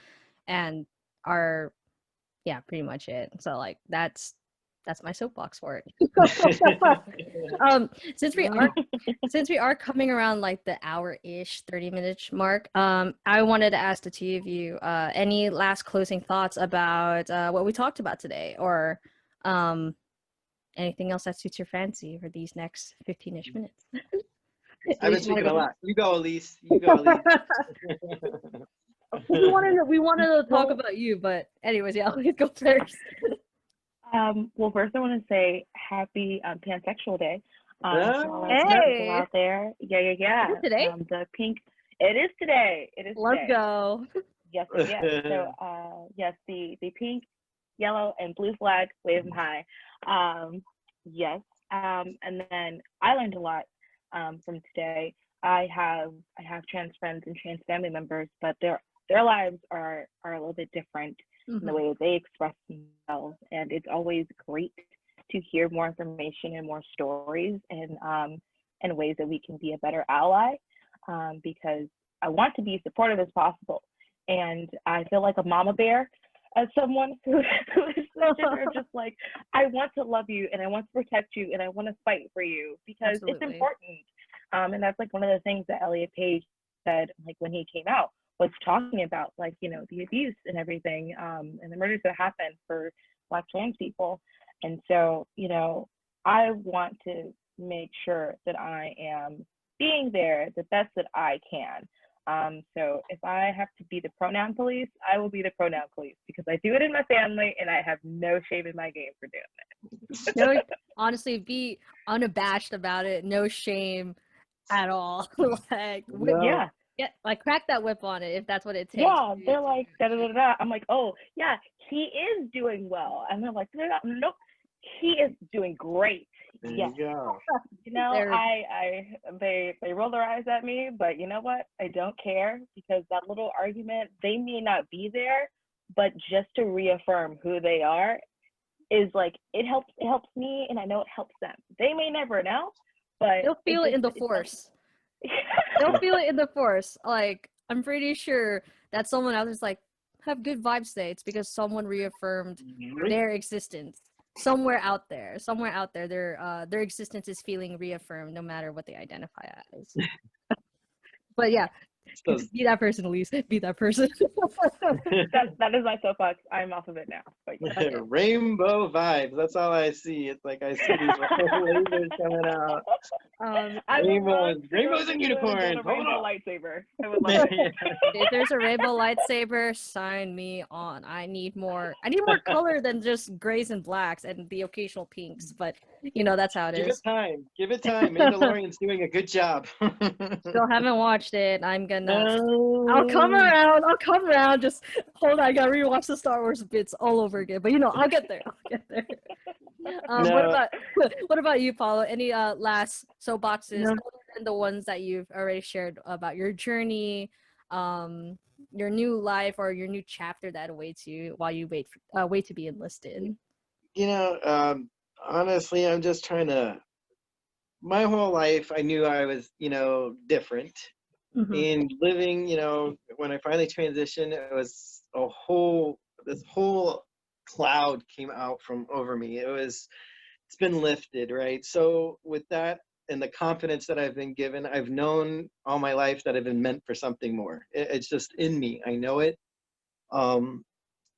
and are, yeah, pretty much it. So like that's my soapbox for it. Since we are coming around like the hour-ish, 30-minute mark, I wanted to ask the two of you any last closing thoughts about what we talked about today, or anything else that suits your fancy for these next 15-ish minutes. I've been speaking a lot. You go, Elise. You go, Elise. we wanted to talk about you, but anyways, yeah, let's go first. Well, first I want to say happy Pansexual Day. Hey! Out there. Yeah. Is it today? The pink. It is today. Let's go. Yes. So, yes, the pink, yellow, and blue flag, wave them high. Yes. And then I learned a lot from today. I have trans friends and trans family members, but their lives are a little bit different in the way that they express themselves, and it's always great to hear more information and more stories, and ways that we can be a better ally, because I want to be as supportive as possible, and I feel like a mama bear as someone who is just like, I want to love you and I want to protect you and I want to fight for you because it's important. And that's like one of the things that Elliot Page said, like when he came out, was talking about, like, you know, the abuse and everything, and the murders that happened for Black trans people. And so, you know, I want to make sure that I am being there the best that I can. So if I have to be the pronoun police, I will be the pronoun police, because I do it in my family and I have no shame in my game for doing it. No, honestly, be unabashed about it. No shame at all. Like, yeah. Yeah, like crack that whip on it if that's what it takes. Yeah, they're like da-da-da-da. I'm like, oh yeah, he is doing well, and they're like, nope, he is doing great. There yes. you go. You know, they roll their eyes at me, but you know what? I don't care, because that little argument, they may not be there, but just to reaffirm who they are is like, it helps me, and I know it helps them. They may never know, but they'll feel it in the force. They'll feel it in the force. Like, I'm pretty sure that someone else is like, have good vibes today. It's because someone reaffirmed their existence. Somewhere out there, their existence is feeling reaffirmed, no matter what they identify as. But yeah, be that person, Elise. Be that person. that is my soapbox. I'm off of it now. But yeah. Rainbow vibes. That's all I see. It's like I see these lasers coming out. Rainbows and unicorns. Rainbow lightsaber. I would love it. If there's a rainbow lightsaber, sign me on. I need more color than just grays and blacks and the occasional pinks. But you know, that's how it is. Give it time. Mandalorian's doing a good job. Still haven't watched it. I'm gonna. I'll come around. Just hold on. I gotta rewatch the Star Wars bits all over again. But you know, I'll get there. What about you, Paulo? Any last soapboxes other than the ones that you've already shared about your journey, your new life, or your new chapter that awaits you while you wait to be enlisted? You know, honestly, I'm just trying to. My whole life, I knew I was, you know, different. And living, you know, when I finally transitioned, it was this whole cloud came out from over me. It's been lifted, right? So with that and the confidence that I've been given, I've known all my life that I've been meant for something more. It's just in me. I know it. And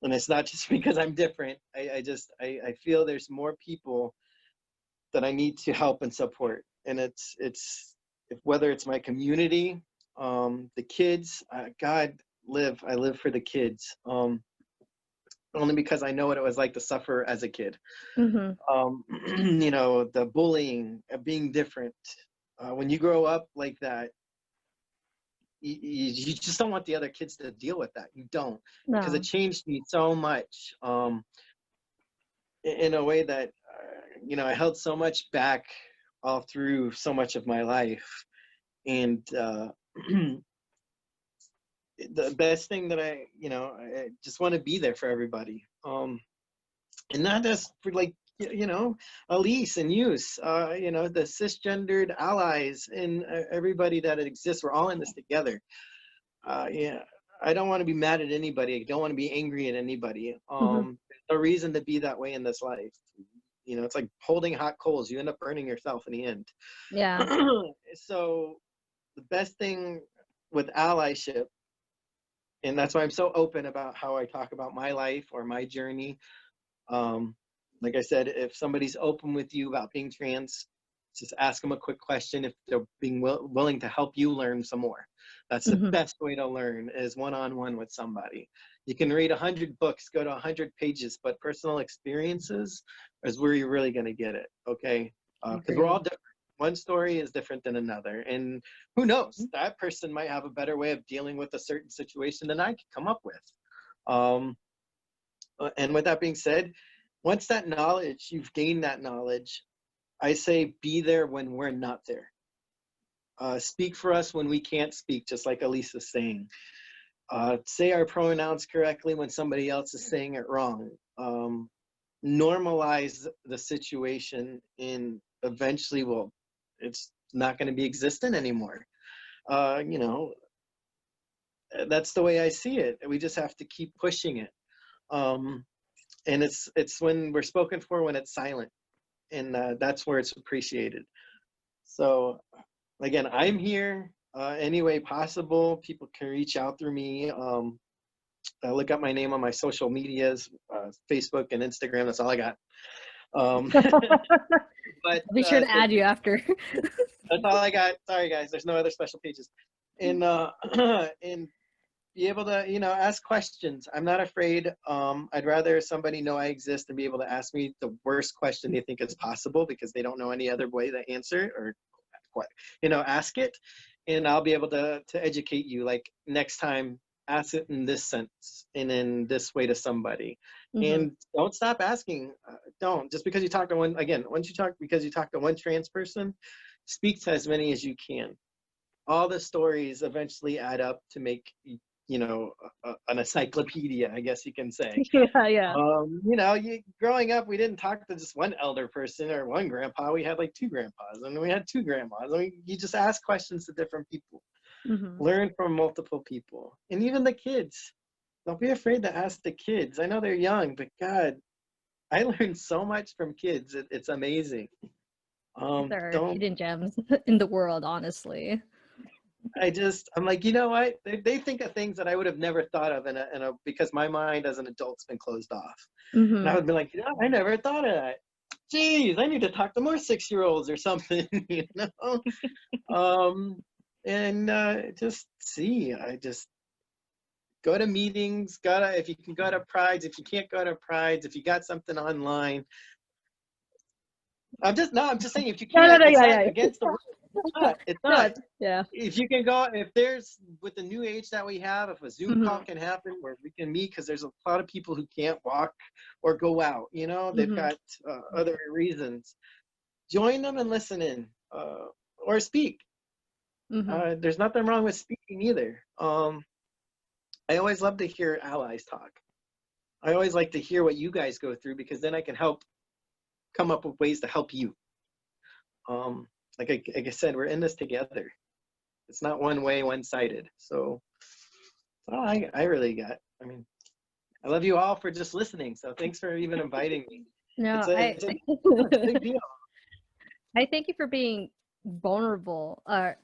it's not just because I'm different. I feel there's more people that I need to help and support. And it's whether it's my community, The kids, I live for the kids. Only because I know what it was like to suffer as a kid. You know, the bullying, being different. When you grow up like that, you just don't want the other kids to deal with that. You don't, because it changed me so much, in a way that, you know, I held so much back all through so much of my life. And the best thing that I just want to be there for everybody. And not just for, like, you know, Elise and Use, you know, the cisgendered allies and everybody that exists. We're all in this together. Yeah, I don't want to be mad at anybody. I don't want to be angry at anybody. There's no reason to be that way in this life. You know, it's like holding hot coals. You end up burning yourself in the end. Yeah. So the best thing with allyship, and that's why I'm so open about how I talk about my life or my journey. Like I said, if somebody's open with you about being trans, just ask them a quick question if they're being willing to help you learn some more. That's the best way to learn, is one-on-one with somebody. You can read 100 books, go to 100 pages, but personal experiences is where you're really going to get it, okay? Because we're all different. One story is different than another. And who knows, that person might have a better way of dealing with a certain situation than I could come up with. And with that being said, once that knowledge, you've gained that knowledge, I say be there when we're not there. Speak for us when we can't speak, just like Elise is saying. Say our pronouns correctly when somebody else is saying it wrong. Normalize the situation, and eventually, well, it's not going to be existent anymore. You know, that's the way I see it. We just have to keep pushing it. And it's when we're spoken for, when it's silent, and that's where it's appreciated. So again, I'm here any way possible. People can reach out through me. Look up my name on my social medias, Facebook and Instagram. That's all I got. But I'll be sure to add you after. That's all I got. Sorry guys, there's no other special pages. And and be able to, you know, ask questions. I'm not afraid. I'd rather somebody know I exist and be able to ask me the worst question they think is possible, because they don't know any other way to answer, or what, you know, ask it, and I'll be able to educate you. Like, next time, ask it in this sense and in this way to somebody. And don't stop asking. Don't, just because you talk to one, again, because you talk to one trans person, speak to as many as you can. All the stories eventually add up to make, you know, an encyclopedia, I guess you can say. Yeah. You know, growing up, we didn't talk to just one elder person or one grandpa. We had like two grandpas, and we had two grandmas. I mean, you just ask questions to different people. Learn from multiple people. And even the kids. Don't be afraid to ask the kids. I know they're young, but God, I learned so much from kids. It's amazing. There are hidden gems in the world, honestly. I'm like, you know what? They think of things that I would have never thought of because my mind as an adult's been closed off. And I would be like, you know, I never thought of that. Geez, I need to talk to more 6-year-olds or something, you know? Just see, I just go to meetings, if you can go to prides, if you can't go to prides, if you got something online. I'm just saying, if you can't, it's not against the rules. It's not. Yeah. If you can go, if there's, with the new age that we have, if a Zoom call can happen where we can meet, because there's a lot of people who can't walk or go out, you know, they've got other reasons. Join them and listen in, or speak. There's nothing wrong with speaking either. I always love to hear allies talk. I always like to hear what you guys go through, because then I can help come up with ways to help you. Like I said, we're in this together. It's not one way, one-sided. So I really got. I mean, I love you all for just listening. So thanks for even inviting me. No, it's a big deal. I thank you for being vulnerable, or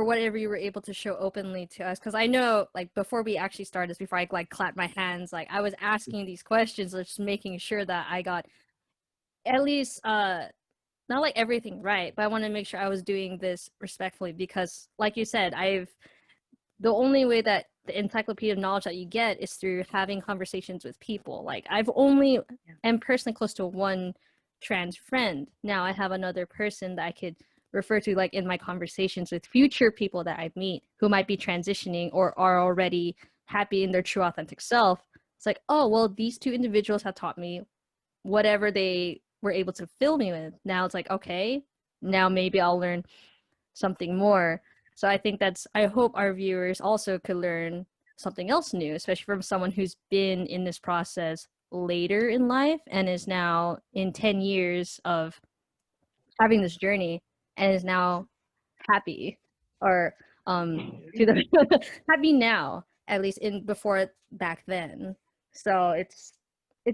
whatever you were able to show openly to us. Because I know, like, before we actually started this, before I like clapped my hands, like, I was asking these questions, just making sure that I got at least not like everything right, but I want to make sure I was doing this respectfully because, like you said, the only way that the encyclopedia of knowledge that you get is through having conversations with people. Like I've only am personally close to one trans friend. Now I have another person that I could refer to like in my conversations with future people that I meet who might be transitioning or are already happy in their true authentic self. It's like, oh, well, these two individuals have taught me whatever they were able to fill me with. Now it's like, okay, now maybe I'll learn something more. So I think I hope our viewers also could learn something else new, especially from someone who's been in this process later in life and is now in 10 years of having this journey and is now happy or to the happy now, at least in before back then. So it's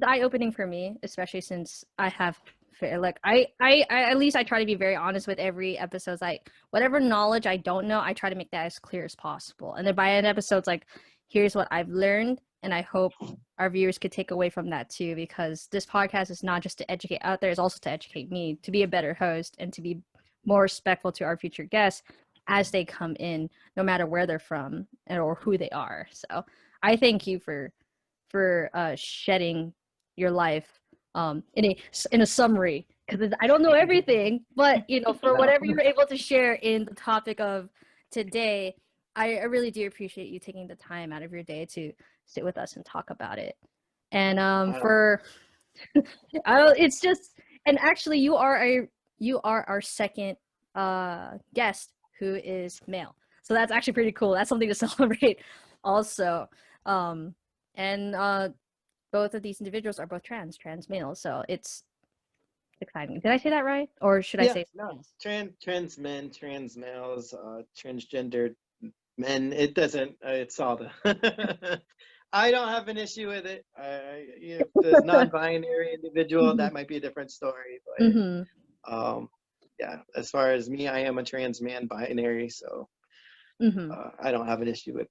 eye-opening for me, especially since I have like I at least I try to be very honest with every episode. Like whatever knowledge I don't know, I try to make that as clear as possible. And then by an episode's like, here's what I've learned, and I hope our viewers could take away from that too, because this podcast is not just to educate out there, it's also to educate me, to be a better host and to be more respectful to our future guests as they come in, no matter where they're from or who they are. So I thank you for shedding your life in a summary, because I don't know everything, but you know, for whatever you were able to share in the topic of today, I really do appreciate you taking the time out of your day to sit with us and talk about it. And it's just, and actually you are our second guest who is male, so that's actually pretty cool. That's something to celebrate also. And both of these individuals are both trans males, so it's exciting. Did I say that right, or should I say no, trans men, trans males, transgender men? It doesn't. It's all the. I don't have an issue with it. If there's non-binary individual, that might be a different story. But yeah, as far as me, I am a trans man binary, so I don't have an issue with.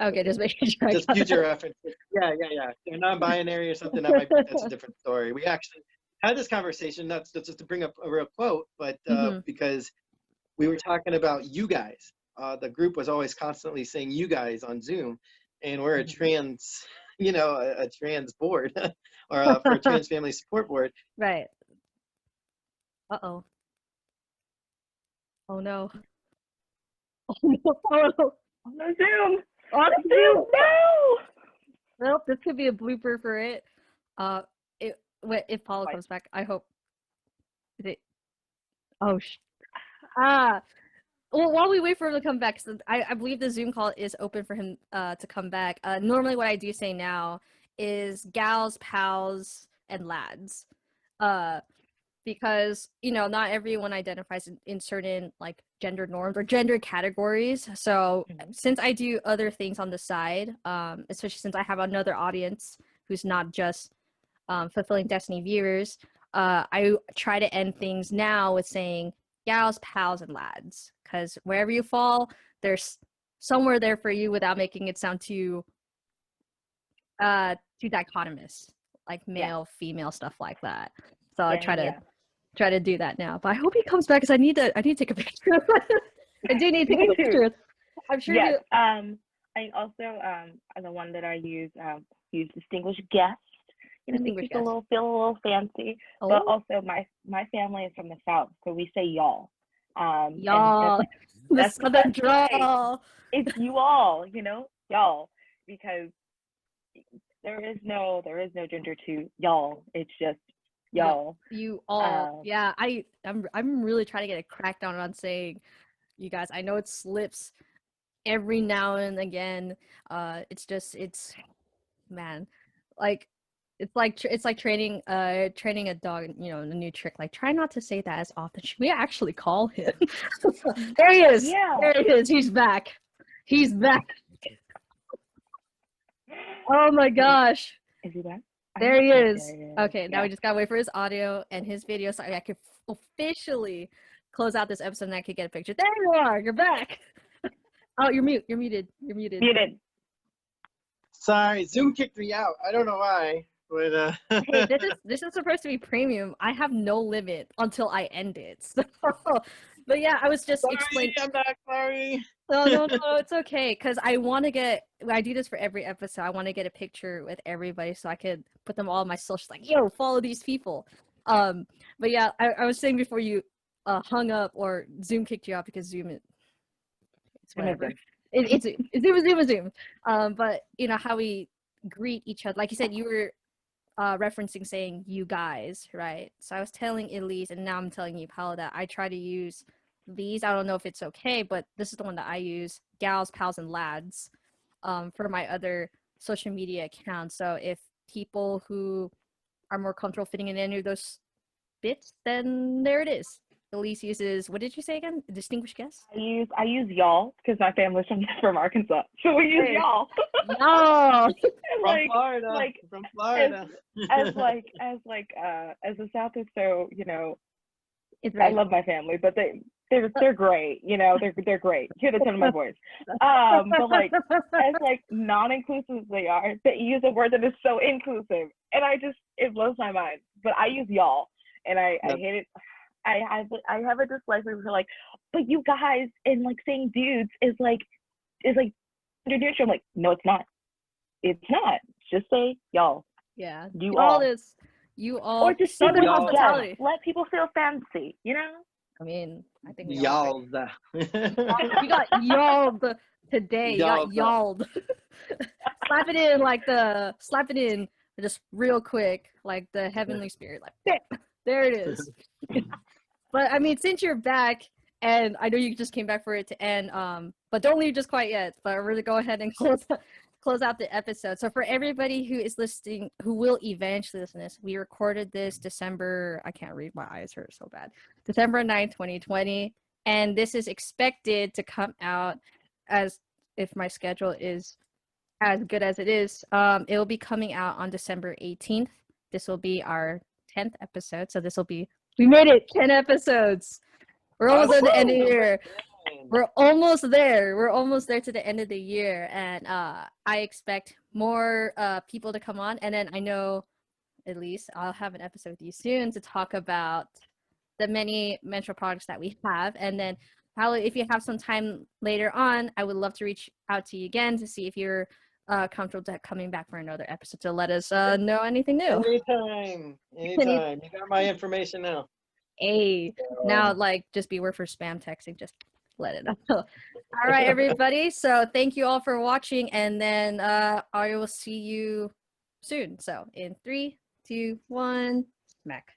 Okay, just making sure. Just future reference. Yeah. They're non-binary or something. That's a different story. We actually had this conversation. That's just to bring up a real quote, but because we were talking about you guys. The group was always constantly saying you guys on Zoom, and we're a trans, a trans board or for a trans family support board. Right. Uh-oh. Oh no. Oh no. On the Zoom. On the Zoom. No. Well, this could be a blooper for it. If Paulo comes back, I hope. Is it? Oh well, while we wait for him to come back, so I believe the Zoom call is open for him to come back. Normally what I do say now is gals, pals, and lads. Because, not everyone identifies in certain like gender norms or gender categories. So since I do other things on the side, especially since I have another audience who's not just fulfilling Destiny viewers, I try to end things now with saying gals, pals, and lads, because wherever you fall, there's somewhere there for you without making it sound too dichotomous, like male, female, stuff like that. So I try to do that now. But I hope he comes back because I need to take a picture. I do need to take a picture. I'm sure. Yes. I also the one that I use distinguished guest. Makes people feel a little fancy. Oh. But also my family is from the South, so we say y'all. Y'all. That's the draw. It's you all, y'all, because there is no gender to y'all. It's just y'all. You all. Yeah, I'm really trying to get a crackdown on saying you guys. I know it slips every now and again. It's man, like it's like training a dog, a new trick. Like, try not to say that as often. Should we actually call him? There he is. Yeah. There he is. He's back. Oh my gosh. Is he back? There he is. Okay, now we just gotta wait for his audio and his video so I could officially close out this episode and I could get a picture. There you are. You're back. Oh, you're muted. You're muted. Muted. Sorry, Zoom kicked me out. I don't know why, But Hey, this is supposed to be premium. I have no limit until I end it. So, but yeah, I was just explaining. I'm back. Sorry. No, it's okay. Cause I want to get. I do this for every episode. I want to get a picture with everybody so I could put them all on my socials. Like, yo, follow these people. But yeah, I was saying before you hung up or Zoom kicked you out because it's whatever. It's Zoom. But you know how we greet each other. Like you said, you were referencing saying you guys, right? So I was telling Elise, and now I'm telling you, Paulo, that I try to use these. I don't know if it's okay, but this is the one that I use: gals, pals, and lads, for my other social media accounts. So if people who are more comfortable fitting in any of those bits, then there it is. Elise uses, what did you say again? Distinguished guest? I use y'all because my family's from Arkansas, so we use y'all. Y'all. From Florida. From Florida. As a Southern, so you know, It's I love my family, but they're great. You know, they're great. Hear the tone of my voice. But like as like non-inclusive as they are, they use a word that is so inclusive, and it blows my mind. But I use y'all, and I hate it. I have a dislike for like, but you guys, and like saying dudes is like gender neutral. I'm like, no, it's not. It's not. Just say y'all. Yeah. You all. Is you all. Or just Southern y'all. hospitality. Let people feel fancy, you know? I mean, I think y'all. You got y'all today. You got y'all. Slap it in just real quick, like the heavenly spirit. Like there it is. But I mean, since you're back, and I know you just came back for it to end, but don't leave just quite yet. But we're gonna go ahead and close out the episode. So for everybody who is listening, who will eventually listen to this, we recorded this December. I can't read, my eyes hurt so bad. December 9th, 2020, and this is expected to come out, as if my schedule is as good as it is. It will be coming out on December 18th. This will be our 10th episode. So this will be. We made it 10 episodes. We're almost at the end of the year. We're almost there. We're almost there to the end of the year. And I expect more people to come on. And then I know, at least, I'll have an episode with you soon to talk about the many menstrual products that we have. And then, Paulo, if you have some time later on, I would love to reach out to you again to see if you're comfortable coming back for another episode to let us know anything new. Anytime. You got my information now. Hey, now like just beware for spam texting. Just let it know. All right, everybody. So thank you all for watching, and then I will see you soon. So in 3, 2, 1, smack.